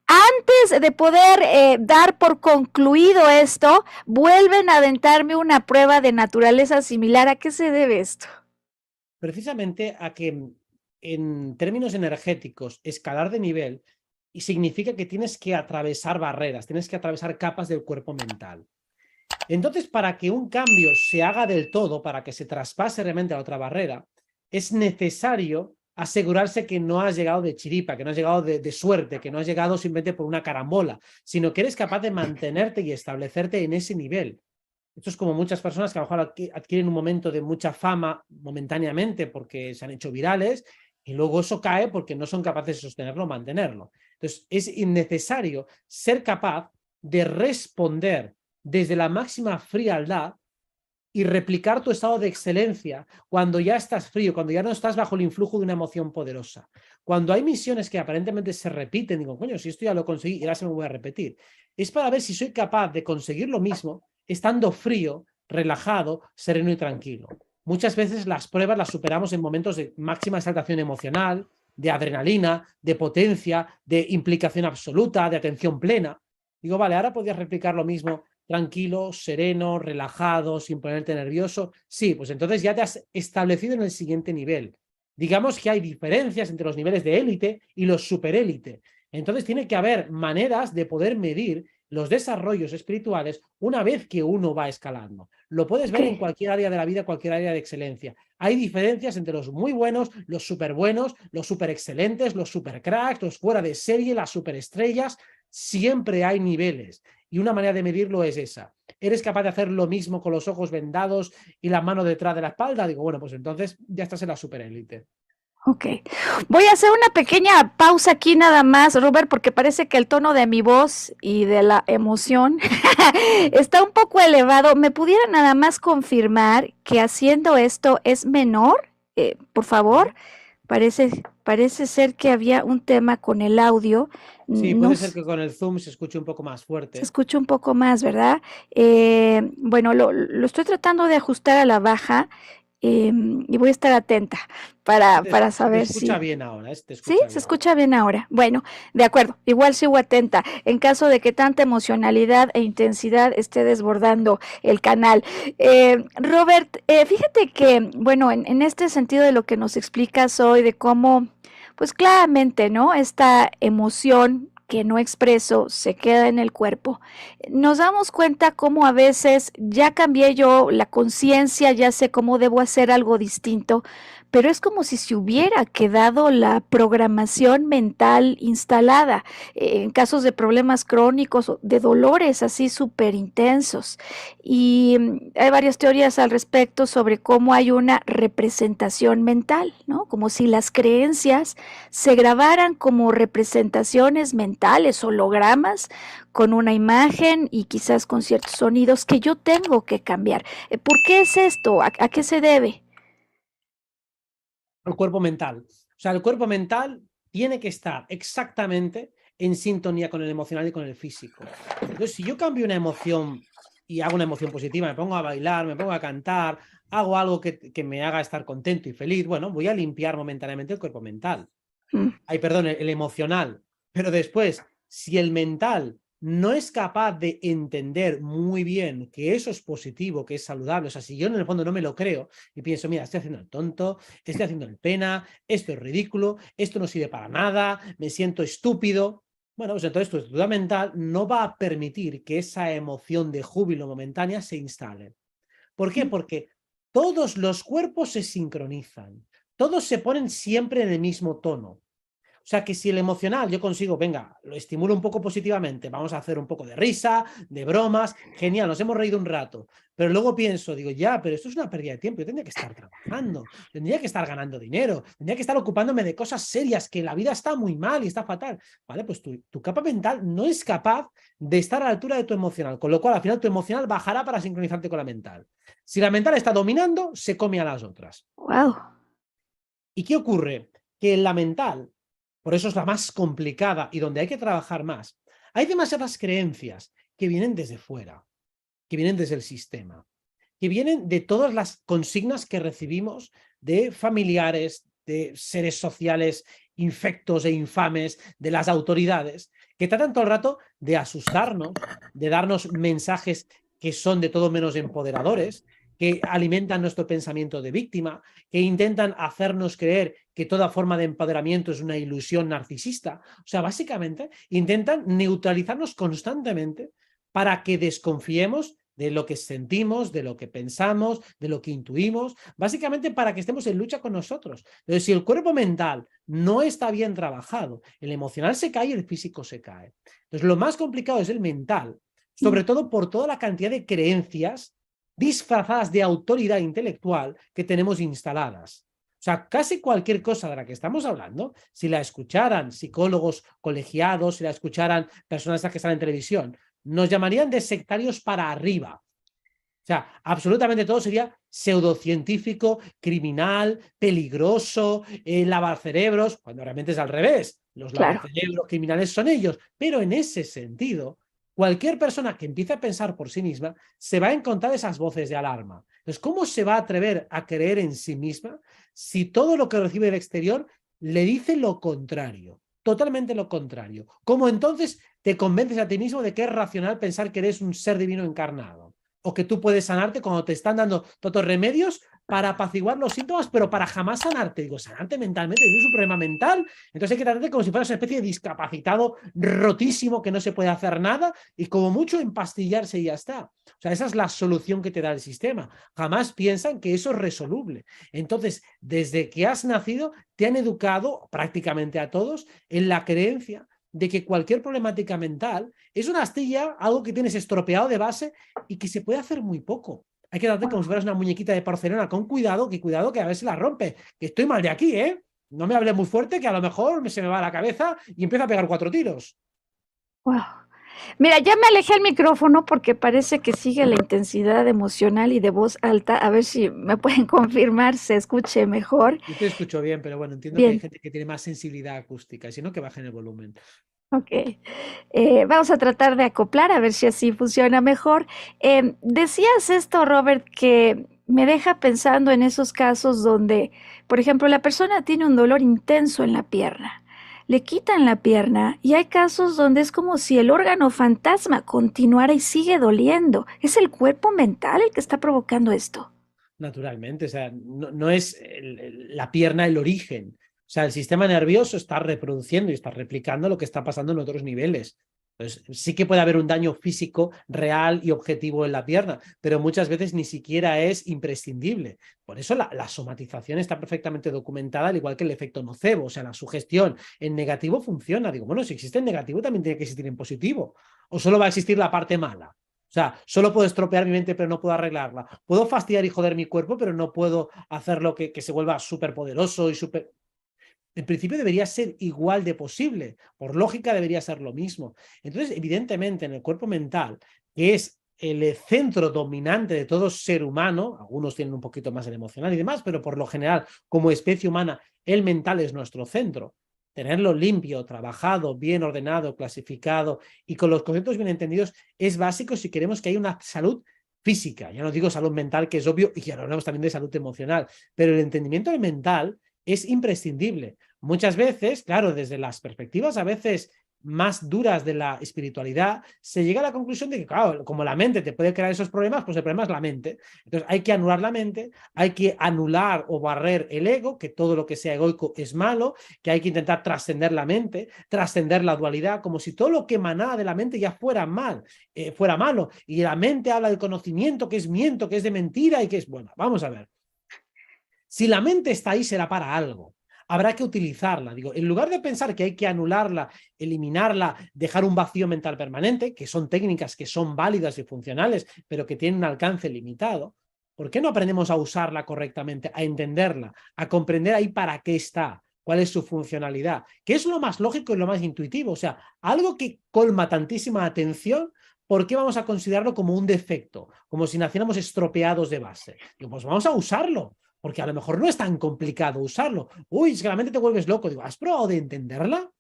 antes de poder dar por concluido esto, vuelven a aventarme una prueba de naturaleza similar. ¿A qué se debe esto? Precisamente a que en términos energéticos, escalar de nivel y significa que tienes que atravesar barreras, tienes que atravesar capas del cuerpo mental. Entonces, para que un cambio se haga del todo, para que se traspase realmente a la otra barrera, es necesario asegurarse que no has llegado de chiripa, que no has llegado de suerte, que no has llegado simplemente por una carambola, sino que eres capaz de mantenerte y establecerte en ese nivel. Esto es como muchas personas que a lo mejor adquieren un momento de mucha fama momentáneamente porque se han hecho virales y luego eso cae porque no son capaces de sostenerlo o mantenerlo. Entonces, es innecesario ser capaz de responder desde la máxima frialdad y replicar tu estado de excelencia cuando ya estás frío, cuando ya no estás bajo el influjo de una emoción poderosa. Cuando hay misiones que aparentemente se repiten, digo, coño, si esto ya lo conseguí y ahora se me voy a repetir. Es para ver si soy capaz de conseguir lo mismo estando frío, relajado, sereno y tranquilo. Muchas veces las pruebas las superamos en momentos de máxima exaltación emocional, de adrenalina, de potencia, de implicación absoluta, de atención plena. Digo, vale, ahora podrías replicar lo mismo tranquilo, sereno, relajado, sin ponerte nervioso. Sí, pues entonces ya te has establecido en el siguiente nivel. Digamos que hay diferencias entre los niveles de élite y los superélite. Entonces tiene que haber maneras de poder medir los desarrollos espirituales una vez que uno va escalando. Lo puedes ver en Okay. cualquier área de la vida, cualquier área de excelencia. Hay diferencias entre los muy buenos, los súper buenos, los súper excelentes, los súper cracks, los fuera de serie, las superestrellas. Siempre hay niveles. Y una manera de medirlo es esa. ¿Eres capaz de hacer lo mismo con los ojos vendados y la mano detrás de la espalda? Digo, bueno, pues entonces ya estás en la superélite. Ok. Voy a hacer una pequeña pausa aquí nada más, Robert, porque parece que el tono de mi voz y de la emoción está un poco elevado. ¿Me pudiera nada más confirmar que haciendo esto es menor? Por favor. Parece ser que había un tema con el audio. Sí, No puede ser s- que con el zoom se escuche un poco más Se fuerte. escucha un poco más, ¿verdad? Bueno, lo estoy tratando de ajustar a la baja y voy a estar atenta para Se te saber escucha si, bien ahora, se te ¿sí? escucha ¿Se bien. escucha bien ahora? Bueno, de acuerdo. Igual sigo atenta en caso de que tanta emocionalidad e intensidad esté desbordando el canal. Robert, fíjate que, bueno, en este sentido de lo que nos explicas hoy, de cómo, pues claramente, ¿no? Esta emoción que no expreso se queda en el cuerpo. Nos damos cuenta cómo a veces ya cambié yo la conciencia, ya sé cómo debo hacer algo distinto, pero es como si se hubiera quedado la programación mental instalada en casos de problemas crónicos o de dolores así súper intensos. Y hay varias teorías al respecto sobre cómo hay una representación mental, ¿no? Como si las creencias se grabaran como representaciones mentales, hologramas, con una imagen y quizás con ciertos sonidos que yo tengo que cambiar. ¿Por qué es esto? ¿A qué se debe? El cuerpo mental. O sea, el cuerpo mental tiene que estar exactamente en sintonía con el emocional y con el físico. Entonces, si yo cambio una emoción y hago una emoción positiva, me pongo a bailar, me pongo a cantar, hago algo que me haga estar contento y feliz, bueno, voy a limpiar momentáneamente el cuerpo mental. Mm. Ay, perdón, el emocional. Pero después, si el mental no es capaz de entender muy bien que eso es positivo, que es saludable, o sea, si yo en el fondo no me lo creo y pienso, mira, estoy haciendo el tonto, estoy haciendo el pena, esto es ridículo, esto no sirve para nada, me siento estúpido, bueno, pues entonces tu estructura mental no va a permitir que esa emoción de júbilo momentánea se instale. ¿Por qué? Porque todos los cuerpos se sincronizan, todos se ponen siempre en el mismo tono. O sea, que si el emocional yo consigo, venga, lo estimulo un poco positivamente, vamos a hacer un poco de risa, de bromas, genial, nos hemos reído un rato. Pero luego pienso, digo, ya, pero esto es una pérdida de tiempo, yo tendría que estar trabajando, tendría que estar ganando dinero, tendría que estar ocupándome de cosas serias, que la vida está muy mal y está fatal. Vale, pues tu capa mental no es capaz de estar a la altura de tu emocional, con lo cual al final tu emocional bajará para sincronizarte con la mental. Si la mental está dominando, se come a las otras. Wow. ¿Y qué ocurre? Que en la mental, por eso es la más complicada y donde hay que trabajar más, hay demasiadas creencias que vienen desde fuera, que vienen desde el sistema, que vienen de todas las consignas que recibimos de familiares, de seres sociales infectos e infames, de las autoridades, que tratan todo el rato de asustarnos, de darnos mensajes que son de todo menos empoderadores, que alimentan nuestro pensamiento de víctima, que intentan hacernos creer que toda forma de empoderamiento es una ilusión narcisista. O sea, básicamente intentan neutralizarnos constantemente para que desconfiemos de lo que sentimos, de lo que pensamos, de lo que intuimos, básicamente para que estemos en lucha con nosotros. Entonces, si el cuerpo mental no está bien trabajado, el emocional se cae y el físico se cae. Entonces, lo más complicado es el mental, sobre todo por toda la cantidad de creencias disfrazadas de autoridad intelectual que tenemos instaladas. O sea, casi cualquier cosa de la que estamos hablando, si la escucharan psicólogos colegiados, si la escucharan personas que están en televisión, nos llamarían de sectarios para arriba. O sea, absolutamente todo sería pseudocientífico, criminal, peligroso, lavacerebros, cuando realmente es al revés. Los Claro. lavacerebros criminales son ellos. Pero en ese sentido, cualquier persona que empiece a pensar por sí misma se va a encontrar esas voces de alarma. Entonces, ¿cómo se va a atrever a creer en sí misma si todo lo que recibe del exterior le dice lo contrario? Totalmente lo contrario. ¿Cómo entonces te convences a ti mismo de que es racional pensar que eres un ser divino encarnado? O que tú puedes sanarte cuando te están dando todos remedios para apaciguar los síntomas, pero para jamás sanarte. Digo, sanarte mentalmente, tienes un problema mental, entonces hay que tratarte como si fueras una especie de discapacitado rotísimo que no se puede hacer nada y como mucho empastillarse y ya está. O sea, esa es la solución que te da el sistema. Jamás piensan que eso es resoluble. Entonces, desde que has nacido, te han educado prácticamente a todos en la creencia de que cualquier problemática mental es una astilla, algo que tienes estropeado de base y que se puede hacer muy poco. Hay que darte como si fueras una muñequita de porcelana con cuidado, que a ver si la rompe. Que estoy mal de aquí, ¿eh? No me hables muy fuerte, que a lo mejor se me va la cabeza y empiezo a pegar 4 tiros. Wow. Mira, ya me alejé el micrófono porque parece que sigue la intensidad emocional y de voz alta. A ver si me pueden confirmar, se escuche mejor. Yo te escucho bien, pero bueno, entiendo que hay Bien, gente que tiene más sensibilidad acústica, si no que bajen el volumen. ok. Vamos a tratar de acoplar a ver si así funciona mejor. Decías esto, Robert, que me deja pensando en esos casos donde, por ejemplo, la persona tiene un dolor intenso en la pierna. Le quitan la pierna y hay casos donde es como si el órgano fantasma continuara y sigue doliendo. ¿Es el cuerpo mental el que está provocando esto? Naturalmente, o sea, no es la pierna el origen. O sea, el sistema nervioso está reproduciendo y está replicando lo que está pasando en otros niveles. Entonces, sí que puede haber un daño físico real y objetivo en la pierna, pero muchas veces ni siquiera es imprescindible. Por eso la somatización está perfectamente documentada, al igual que el efecto nocebo. O sea, la sugestión en negativo funciona. Digo, bueno, si existe en negativo, también tiene que existir en positivo. O solo va a existir la parte mala. O sea, solo puedo estropear mi mente, pero no puedo arreglarla. Puedo fastidiar y joder mi cuerpo, pero no puedo hacerlo que se vuelva súper poderoso y súper... En principio debería ser igual de posible. Por lógica debería ser lo mismo. Entonces, evidentemente, en el cuerpo mental, que es el centro dominante de todo ser humano, algunos tienen un poquito más el emocional y demás, pero por lo general, como especie humana, el mental es nuestro centro. Tenerlo limpio, trabajado, bien ordenado, clasificado y con los conceptos bien entendidos es básico si queremos que haya una salud física. Ya no digo salud mental, que es obvio, y ya hablamos también de salud emocional, pero el entendimiento del mental es imprescindible. Muchas veces, claro, desde las perspectivas a veces más duras de la espiritualidad, se llega a la conclusión de que, claro, como la mente te puede crear esos problemas, pues el problema es la mente. Entonces hay que anular la mente, hay que anular o barrer el ego, que todo lo que sea egoico es malo, que hay que intentar trascender la mente, trascender la dualidad, como si todo lo que emanaba de la mente ya fuera mal, fuera malo. Y la mente habla del conocimiento, que es miento, que es de mentira y que es, bueno, vamos a ver. Si la mente está ahí será para algo. habrá que utilizarla. Digo, en lugar de pensar que hay que anularla, eliminarla, dejar un vacío mental permanente, que son técnicas que son válidas y funcionales, pero que tienen un alcance limitado, ¿por qué no aprendemos a usarla correctamente, a entenderla, a comprender ahí para qué está? ¿Cuál es su funcionalidad? ¿Qué es lo más lógico y lo más intuitivo? O sea, algo que colma tantísima atención, ¿por qué vamos a considerarlo como un defecto? Como si naciéramos estropeados de base. Digo, pues vamos a usarlo, porque a lo mejor no es tan complicado usarlo. Uy, es que realmente te vuelves loco. Digo, ¿has probado de entenderla?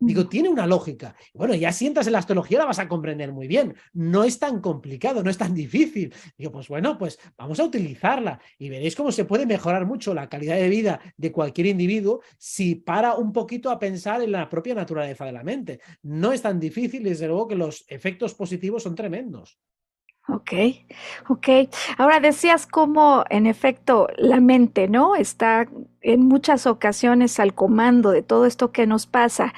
Digo, tiene una lógica. Bueno, ya sientas en la astrología, la vas a comprender muy bien. No es tan complicado, no es tan difícil. Digo, pues bueno, pues vamos a utilizarla y veréis cómo se puede mejorar mucho la calidad de vida de cualquier individuo si para un poquito a pensar en la propia naturaleza de la mente. No es tan difícil y desde luego que los efectos positivos son tremendos. Ok, ok. Ahora decías cómo, en efecto, la mente, ¿no? Está en muchas ocasiones al comando de todo esto que nos pasa.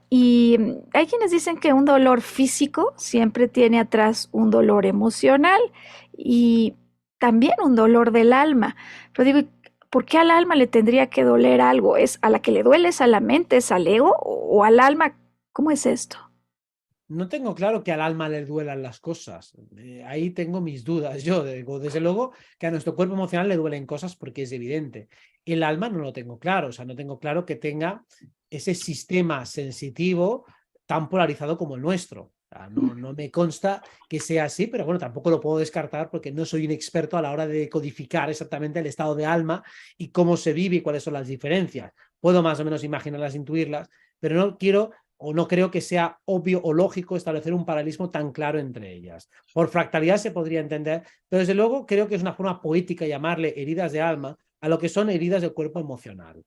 Y hay quienes dicen que un dolor físico siempre tiene atrás un dolor emocional y también un dolor del alma. Pero digo, ¿por qué al alma le tendría que doler algo? ¿Es a la que le duele, es a la mente, es al ego o al alma? ¿Cómo es esto? No tengo claro que al alma le duelan las cosas. Ahí tengo mis dudas. Yo digo, desde luego que a nuestro cuerpo emocional le duelen cosas porque es evidente. El alma no lo tengo claro. O sea, no tengo claro que tenga ese sistema sensitivo tan polarizado como el nuestro. O sea, no me consta que sea así, pero bueno, tampoco lo puedo descartar porque no soy un experto a la hora de codificar exactamente el estado de alma y cómo se vive y cuáles son las diferencias. Puedo más o menos imaginarlas, intuirlas, pero no quiero o no creo que sea obvio o lógico establecer un paralelismo tan claro entre ellas. Por fractalidad se podría entender, pero desde luego creo que es una forma poética llamarle heridas de alma a lo que son heridas del cuerpo emocional,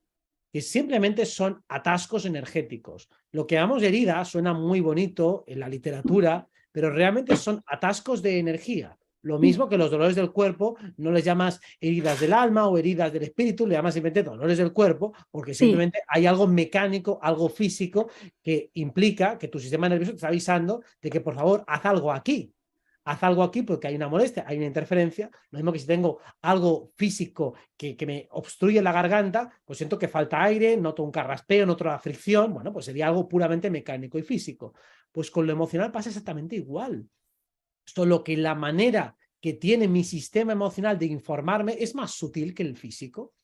que simplemente son atascos energéticos. Lo que llamamos heridas suena muy bonito en la literatura, pero realmente son atascos de energía. Lo mismo que los dolores del cuerpo, no les llamas heridas del alma o heridas del espíritu, le llamas simplemente dolores del cuerpo, porque Sí, simplemente hay algo mecánico, algo físico que implica que tu sistema nervioso te está avisando de que por favor haz algo aquí. Haz algo aquí porque hay una molestia, hay una interferencia. Lo mismo que si tengo algo físico que me obstruye la garganta, pues siento que falta aire, noto un carraspeo, noto la fricción. Bueno, pues sería algo puramente mecánico y físico. Pues con lo emocional pasa exactamente igual. Solo que la manera que tiene mi sistema emocional de informarme es más sutil que el físico.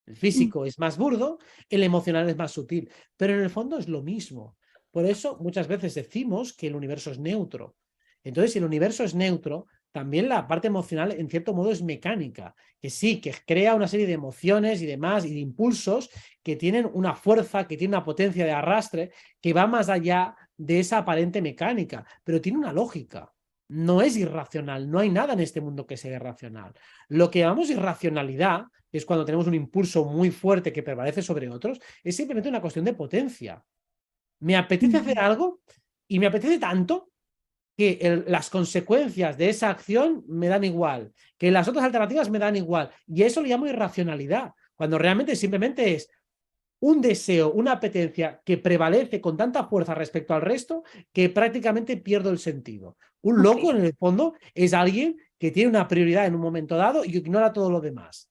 El físico es más burdo, el emocional es más sutil, pero en el fondo es lo mismo. Por eso muchas veces decimos que el universo es neutro. Entonces, si el universo es neutro, también la parte emocional en cierto modo es mecánica, que sí, que crea una serie de emociones y demás y de impulsos que tienen una fuerza, que tiene una potencia de arrastre que va más allá de esa aparente mecánica, pero tiene una lógica. No es irracional, no hay nada en este mundo que sea irracional. Lo que llamamos irracionalidad es cuando tenemos un impulso muy fuerte que prevalece sobre otros, es simplemente una cuestión de potencia. Me apetece hacer algo y me apetece tanto que las consecuencias de esa acción me dan igual, que las otras alternativas me dan igual. Y eso lo llamo irracionalidad, cuando realmente simplemente es un deseo, una apetencia que prevalece con tanta fuerza respecto al resto que prácticamente pierdo el sentido. Un ok. loco, en el fondo, es alguien que tiene una prioridad en un momento dado y ignora todo lo demás.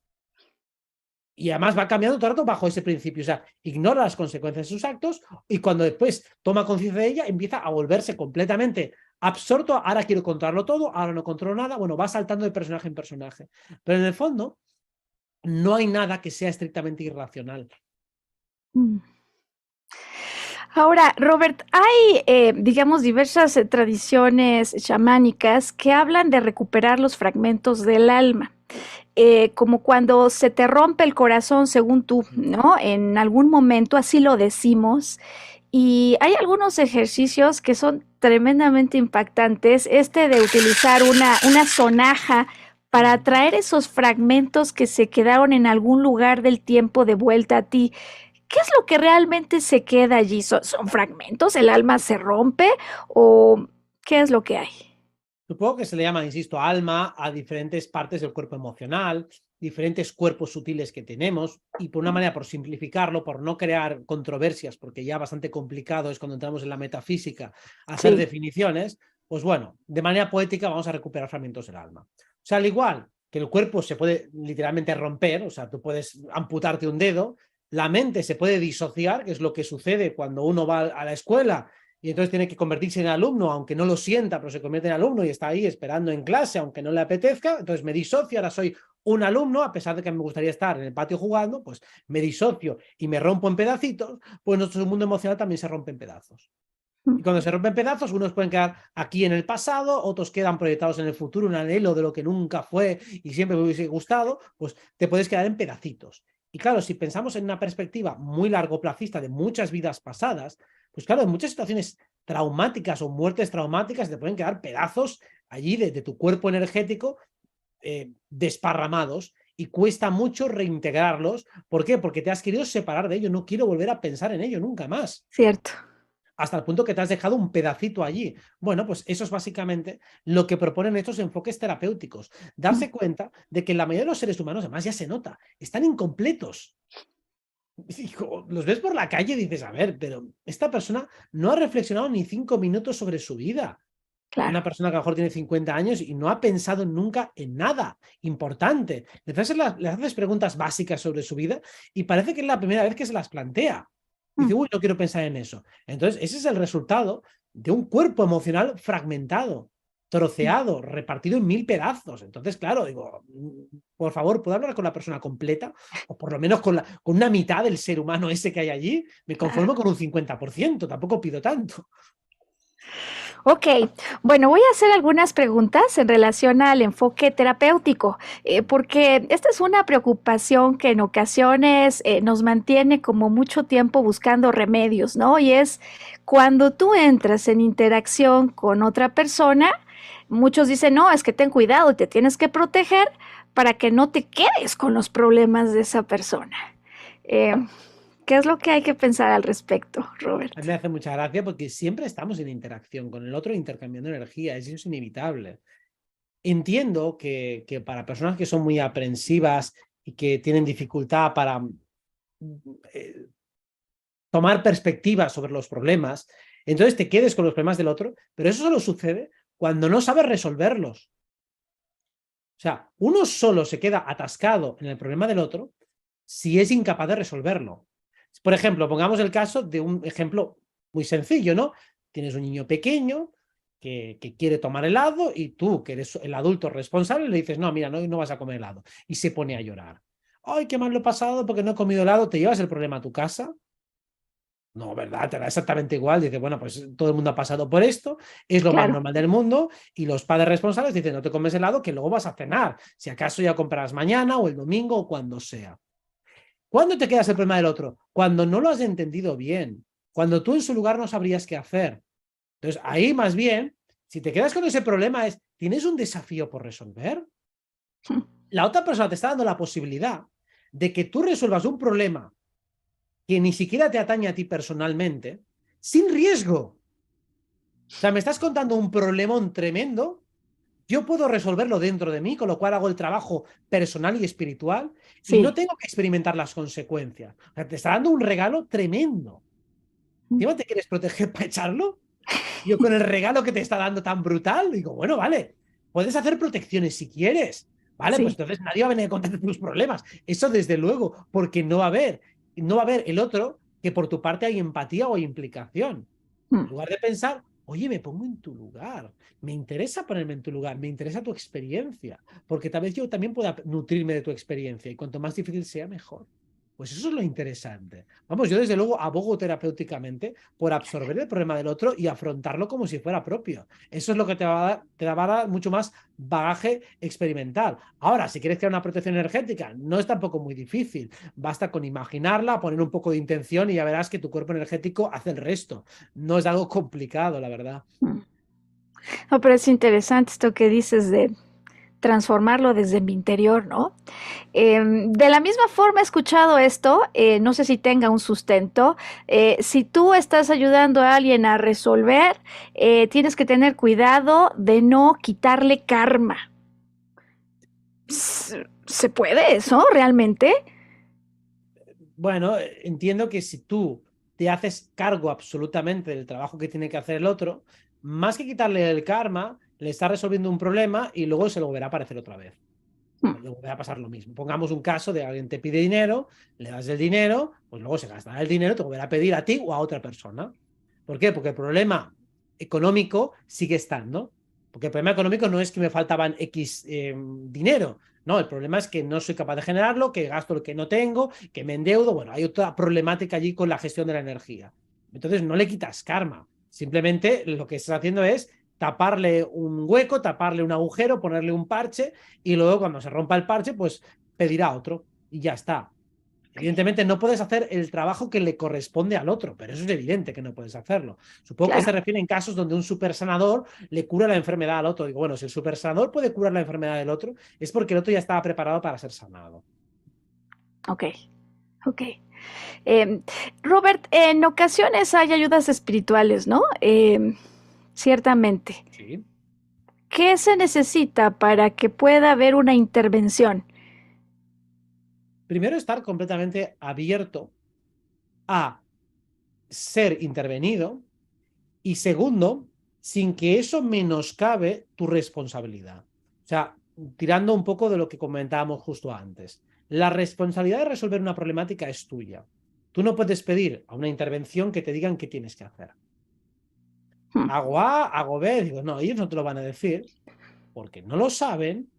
Y además va cambiando todo el rato bajo ese principio. O sea, ignora las consecuencias de sus actos y cuando después toma conciencia de ella, empieza a volverse completamente absorto. Ahora quiero controlarlo todo, ahora no controlo nada. Bueno, va saltando de personaje en personaje. Pero en el fondo, no hay nada que sea estrictamente irracional. Ahora, Robert, hay, digamos, diversas tradiciones chamánicas que hablan de recuperar los fragmentos del alma. Como cuando se te rompe el corazón, según tú, ¿no? En algún momento, así lo decimos. Y hay algunos ejercicios que son tremendamente impactantes. Este de utilizar una sonaja para traer esos fragmentos que se quedaron en algún lugar del tiempo de vuelta a ti. ¿Qué es lo que realmente se queda allí? ¿Son fragmentos? ¿El alma se rompe? ¿O qué es lo que hay? Supongo que se le llama, insisto, alma a diferentes partes del cuerpo emocional, diferentes cuerpos sutiles que tenemos, y por una manera, por simplificarlo, por no crear controversias, porque ya bastante complicado es cuando entramos en la metafísica hacer Sí. definiciones, pues bueno, de manera poética vamos a recuperar fragmentos del alma. O sea, al igual que el cuerpo se puede literalmente romper, o sea, tú puedes amputarte un dedo, la mente se puede disociar, que es lo que sucede cuando uno va a la escuela y entonces tiene que convertirse en alumno, aunque no lo sienta, pero se convierte en alumno y está ahí esperando en clase, aunque no le apetezca, entonces me disocio, ahora soy un alumno, a pesar de que me gustaría estar en el patio jugando, pues me disocio y me rompo en pedacitos, pues nuestro mundo emocional también se rompe en pedazos. Y cuando se rompen pedazos, unos pueden quedar aquí en el pasado, otros quedan proyectados en el futuro, un anhelo de lo que nunca fue y siempre me hubiese gustado, pues te puedes quedar en pedacitos. Y claro, si pensamos en una perspectiva muy largoplacista de muchas vidas pasadas, pues claro, en muchas situaciones traumáticas o muertes traumáticas te pueden quedar pedazos allí de tu cuerpo energético desparramados y cuesta mucho reintegrarlos. ¿Por qué? Porque te has querido separar de ello, no quiero volver a pensar en ello nunca más Cierto. hasta el punto que te has dejado un pedacito allí. Bueno, pues eso es básicamente lo que proponen estos enfoques terapéuticos. Darse cuenta de que la mayoría de los seres humanos, además ya se nota, están incompletos. Los ves por la calle y dices, a ver, pero esta persona no ha reflexionado ni 5 minutos sobre su vida. Claro. Una persona que a lo mejor tiene 50 años y no ha pensado nunca en nada importante. Le haces preguntas básicas sobre su vida y parece que es la primera vez que se las plantea. Dice, uy, no quiero pensar en eso. Entonces, ese es el resultado de un cuerpo emocional fragmentado, troceado, repartido en 1000 pedazos. Entonces, claro, digo, por favor, ¿puedo hablar con la persona completa? O por lo menos con una mitad del ser humano ese que hay allí. Me conformo con un 50%, tampoco pido tanto. Ok, bueno, voy a hacer algunas preguntas en relación al enfoque terapéutico, porque esta es una preocupación que en ocasiones nos mantiene como mucho tiempo buscando remedios, ¿no? Y es cuando tú entras en interacción con otra persona, muchos dicen, no, es que ten cuidado, te tienes que proteger para que no te quedes con los problemas de esa persona. Eh, ¿Qué es lo que hay que pensar al respecto, Robert? A mí me hace mucha gracia porque siempre estamos en interacción con el otro, intercambiando energía, eso es inevitable. Entiendo que para personas que son muy aprensivas y que tienen dificultad para eh, tomar perspectiva sobre los problemas, entonces te quedes con los problemas del otro, pero eso solo sucede cuando no sabes resolverlos. O sea, uno solo se queda atascado en el problema del otro si es incapaz de resolverlo. Por ejemplo, pongamos el caso de un ejemplo muy sencillo, ¿no? Tienes un niño pequeño que quiere tomar helado y tú, que eres el adulto responsable, le dices, no, mira, no vas a comer helado. Y se pone a llorar. Ay, qué mal lo he pasado porque no he comido helado. ¿Te llevas el problema a tu casa? No, ¿verdad? Te da exactamente igual. Dice, bueno, pues todo el mundo ha pasado por esto, es lo más Claro. normal del mundo, y los padres responsables dicen, no te comes helado, que luego vas a cenar. Si acaso ya comprarás mañana o el domingo o cuando sea. ¿Cuándo te quedas el problema del otro? Cuando no lo has entendido bien, cuando tú en su lugar no sabrías qué hacer. Entonces, ahí más bien, si te quedas con ese problema es, ¿tienes un desafío por resolver? La otra persona te está dando la posibilidad de que tú resuelvas un problema que ni siquiera te atañe a ti personalmente, sin riesgo. O sea, me estás contando un problemón tremendo, yo puedo resolverlo dentro de mí, con lo cual hago el trabajo personal y espiritual y no Sí. tengo que experimentar las consecuencias. O sea, te está dando un regalo tremendo. ¿Encima te quieres proteger para echarlo? Yo con el regalo que te está dando tan brutal, digo, bueno, vale, puedes hacer protecciones si quieres. Vale, pues Sí. entonces nadie va a venir a contarte tus problemas. Eso desde luego, porque no va a haber el otro que por tu parte hay empatía o hay implicación. En lugar de pensar, oye, me pongo en tu lugar, me interesa ponerme en tu lugar, me interesa tu experiencia, porque tal vez yo también pueda nutrirme de tu experiencia y cuanto más difícil sea, mejor. Pues eso es lo interesante. Vamos, yo desde luego abogo terapéuticamente por absorber el problema del otro y afrontarlo como si fuera propio. Eso es lo que te va a dar mucho más bagaje experimental. Ahora, si quieres crear una protección energética, no es tampoco muy difícil. Basta con imaginarla, poner un poco de intención y ya verás que tu cuerpo energético hace el resto. No es algo complicado, la verdad. No, pero es interesante esto que dices de transformarlo desde mi interior, ¿no? De la misma forma he escuchado esto, no sé si tenga un sustento. Si tú estás ayudando a alguien a resolver, tienes que tener cuidado de no quitarle karma. ¿Se puede eso realmente? Bueno, entiendo que si tú te haces cargo absolutamente del trabajo que tiene que hacer el otro, más que quitarle el karma, le está resolviendo un problema y luego se lo volverá a aparecer otra vez. Mm, Pues luego va a pasar lo mismo. Pongamos un caso de alguien te pide dinero, le das el dinero, pues luego se gastará el dinero, te volverá a pedir a ti o a otra persona. ¿Por qué? Porque el problema económico sigue estando. Porque el problema económico no es que me faltaban X dinero, no, el problema es que no soy capaz de generarlo, que gasto lo que no tengo, que me endeudo. Bueno, hay otra problemática allí con la gestión de la energía. Entonces no le quitas karma, simplemente lo que estás haciendo es taparle un hueco, taparle un agujero, ponerle un parche y luego cuando se rompa el parche, pues pedirá otro y ya está. ok, Evidentemente no puedes hacer el trabajo que le corresponde al otro, pero eso es evidente que no puedes hacerlo. Supongo que se claro. refiere en casos donde un supersanador le cura la enfermedad al otro. Digo, bueno, si el supersanador puede curar la enfermedad del otro, es porque el otro ya estaba preparado para ser sanado. Ok, ok. Em, Robert, en ocasiones hay ayudas espirituales, ¿no? Ciertamente. Sí. ¿Qué se necesita para que pueda haber una intervención? Primero, estar completamente abierto a ser intervenido y segundo, sin que eso menoscabe tu responsabilidad. O sea, tirando un poco de lo que comentábamos justo antes. La responsabilidad de resolver una problemática es tuya. Tú no puedes pedir a una intervención que te digan qué tienes que hacer. Hmm, Hago A, hago B, digo, no, ellos no te lo van a decir porque no lo saben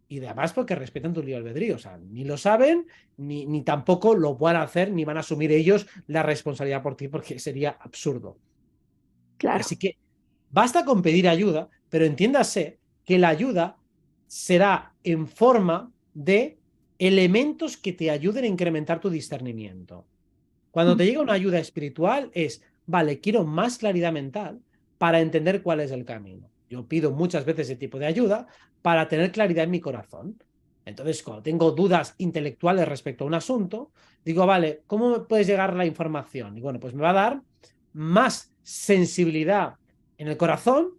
y además porque respetan tu libre albedrío. O sea, ni lo saben, ni tampoco lo van a hacer, ni van a asumir ellos la responsabilidad por ti porque sería absurdo. claro. Así que basta con pedir ayuda, pero entiéndase que la ayuda será en forma de elementos que te ayuden a incrementar tu discernimiento. Cuando Mm, te llega una ayuda espiritual es, vale, quiero más claridad mental para entender cuál es el camino. Yo pido muchas veces ese tipo de ayuda para tener claridad en mi corazón. Entonces, cuando tengo dudas intelectuales respecto a un asunto, digo, vale, ¿cómo me puedes llegar la información? Y bueno, pues me va a dar más sensibilidad en el corazón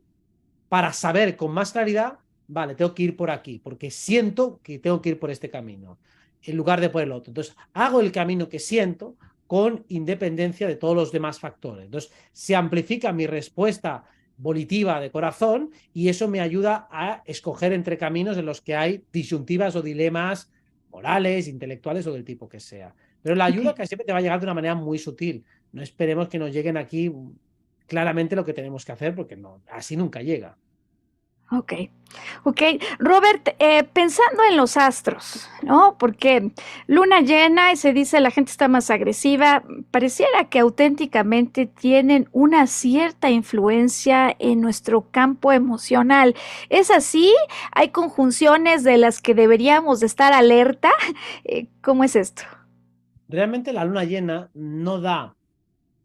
para saber con más claridad, vale, tengo que ir por aquí, porque siento que tengo que ir por este camino, en lugar de por el otro. Entonces, hago el camino que siento con independencia de todos los demás factores. Entonces, se amplifica mi respuesta volitiva de corazón y eso me ayuda a escoger entre caminos en los que hay disyuntivas o dilemas morales, intelectuales o del tipo que sea. Pero la ok. ayuda que siempre te va a llegar de una manera muy sutil. No esperemos que nos lleguen aquí claramente lo que tenemos que hacer porque no, así nunca llega. Ok, ok. Robert, pensando en los astros, ¿no? Porque luna llena y se dice la gente está más agresiva, pareciera que auténticamente tienen una cierta influencia en nuestro campo emocional. ¿Es así? ¿Hay conjunciones de las que deberíamos de estar alerta? ¿Cómo es esto? Realmente la luna llena no da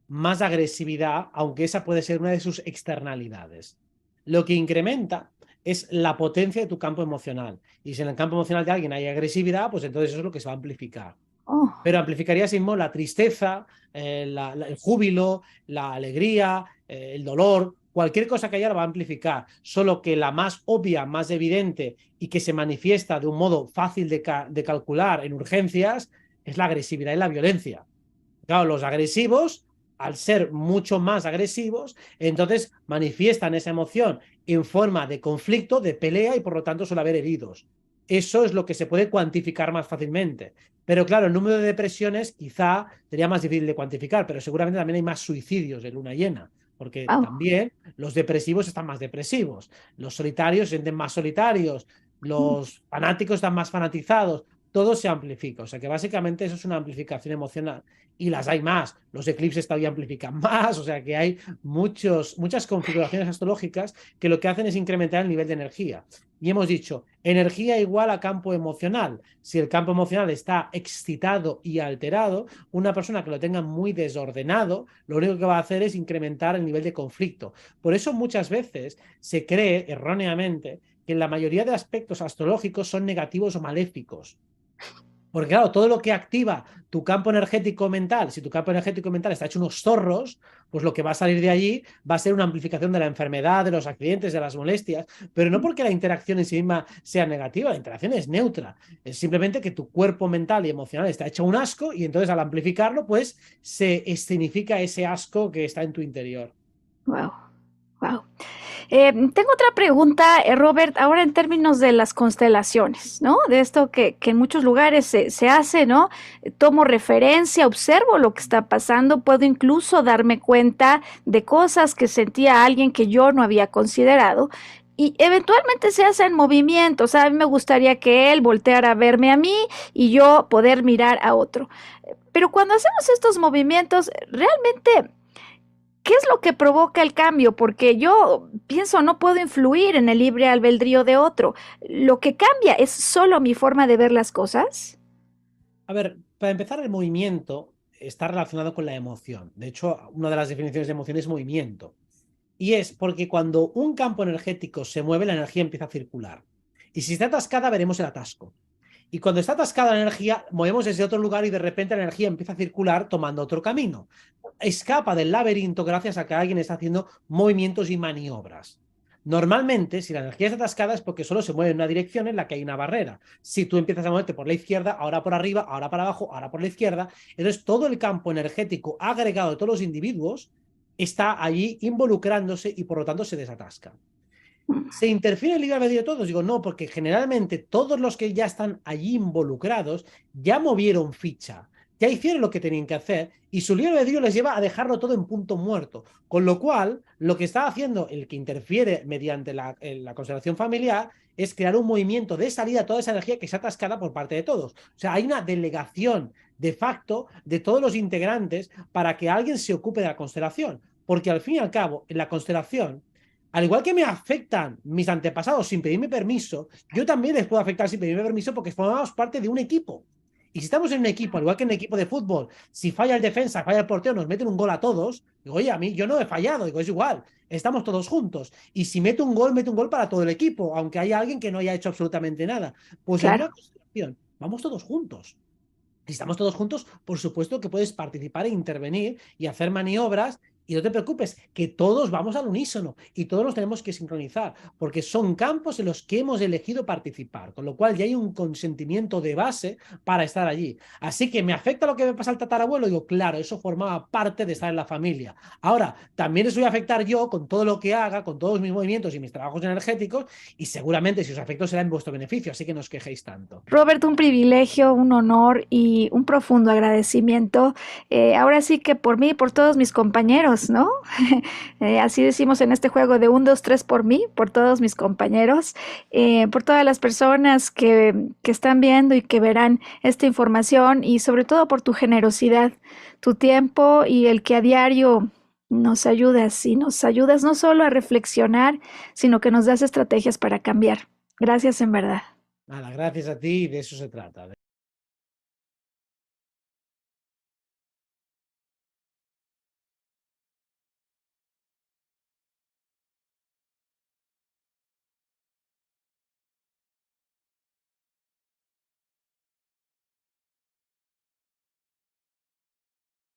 más agresividad, aunque esa puede ser una de sus externalidades. Lo que incrementa es la potencia de tu campo emocional. Y si en el campo emocional de alguien hay agresividad, pues entonces eso es lo que se va a amplificar. Oh, Pero amplificaría sin modo la tristeza, el júbilo, la alegría, el dolor, cualquier cosa que haya la va a amplificar, solo que la más obvia, más evidente y que se manifiesta de un modo fácil de calcular en urgencias es la agresividad y la violencia. Claro, los agresivos, al ser mucho más agresivos, entonces manifiestan esa emoción en forma de conflicto, de pelea y por lo tanto suele haber heridos. Eso es lo que se puede cuantificar más fácilmente. Pero claro, el número de depresiones quizá sería más difícil de cuantificar, pero seguramente también hay más suicidios en luna llena, porque oh. también los depresivos están más depresivos, los solitarios se sienten más solitarios, Mm, los fanáticos están más fanatizados, todo se amplifica. O sea que básicamente eso es una amplificación emocional y las hay más. Los eclipses todavía amplifican más, o sea que hay muchas configuraciones astrológicas que lo que hacen es incrementar el nivel de energía. Y hemos dicho, energía igual a campo emocional. Si el campo emocional está excitado y alterado, una persona que lo tenga muy desordenado, lo único que va a hacer es incrementar el nivel de conflicto. Por eso muchas veces se cree erróneamente que la mayoría de aspectos astrológicos son negativos o maléficos. Porque claro, todo lo que activa tu campo energético mental, si tu campo energético mental está hecho unos zorros, pues lo que va a salir de allí va a ser una amplificación de la enfermedad, de los accidentes, de las molestias, pero no porque la interacción en sí misma sea negativa, la interacción es neutra, es simplemente que tu cuerpo mental y emocional está hecho un asco y entonces al amplificarlo, pues se escenifica ese asco que está en tu interior. wow. Wow. Tengo otra pregunta, Robert, ahora en términos de las constelaciones, ¿no? De esto que en muchos lugares se hace, ¿no? Tomo referencia, observo lo que está pasando, puedo incluso darme cuenta de cosas que sentía alguien que yo no había considerado. Y eventualmente se hacen movimientos. A mí me gustaría que él volteara a verme a mí y yo poder mirar a otro. Pero cuando hacemos estos movimientos, realmente ¿qué es lo que provoca el cambio? Porque yo pienso, no puedo influir en el libre albedrío de otro. Lo que cambia es solo mi forma de ver las cosas. A ver, para empezar, el movimiento está relacionado con la emoción. De hecho, una de las definiciones de emoción es movimiento. Y es porque cuando un campo energético se mueve, la energía empieza a circular. Y si está atascada, veremos el atasco. Y cuando está atascada la energía, movemos desde otro lugar y de repente la energía empieza a circular tomando otro camino. Escapa del laberinto gracias a que alguien está haciendo movimientos y maniobras. Normalmente, si la energía está atascada es porque solo se mueve en una dirección en la que hay una barrera. Si tú empiezas a moverte por la izquierda, ahora por arriba, ahora para abajo, ahora por la izquierda, entonces todo el campo energético agregado de todos los individuos está allí involucrándose y por lo tanto se desatasca. ¿Se interfiere en el libre albedrío de todos? Digo, no, porque generalmente todos los que ya están allí involucrados ya movieron ficha, ya hicieron lo que tenían que hacer y su libre albedrío les lleva a dejarlo todo en punto muerto. Con lo cual, lo que está haciendo el que interfiere mediante la constelación familiar es crear un movimiento de salida a toda esa energía que se ha atascada por parte de todos. O sea, hay una delegación de facto de todos los integrantes para que alguien se ocupe de la constelación. Porque al fin y al cabo, en la constelación, al igual que me afectan mis antepasados sin pedirme permiso, yo también les puedo afectar sin pedirme permiso porque formamos parte de un equipo. Y si estamos en un equipo, al igual que en un equipo de fútbol, si falla el defensa, falla el portero, nos meten un gol a todos, digo, oye, a mí yo no he fallado, digo, es igual, estamos todos juntos. Y si meto un gol para todo el equipo, aunque haya alguien que no haya hecho absolutamente nada. Pues en una Claro. constelación, vamos todos juntos. Si estamos todos juntos, por supuesto que puedes participar e intervenir y hacer maniobras. Y no te preocupes, que todos vamos al unísono y todos nos tenemos que sincronizar, porque son campos en los que hemos elegido participar, con lo cual ya hay un consentimiento de base para estar allí. Así que me afecta lo que me pasa al tatarabuelo, digo, claro, eso formaba parte de estar en la familia. Ahora, también les voy a afectar yo con todo lo que haga, con todos mis movimientos y mis trabajos energéticos, y seguramente si os afecto será en vuestro beneficio, así que no os quejéis tanto. Robert, un privilegio, un honor y un profundo agradecimiento. Ahora sí que por mí y por todos mis compañeros, ¿no? Así decimos en este juego de un, dos, tres por mí, por todos mis compañeros, por todas las personas que están viendo y que verán esta información y sobre todo por tu generosidad, tu tiempo y el que a diario nos ayudas y nos ayudas no solo a reflexionar, sino que nos das estrategias para cambiar. Gracias en verdad. Nada, gracias a ti, de eso se trata.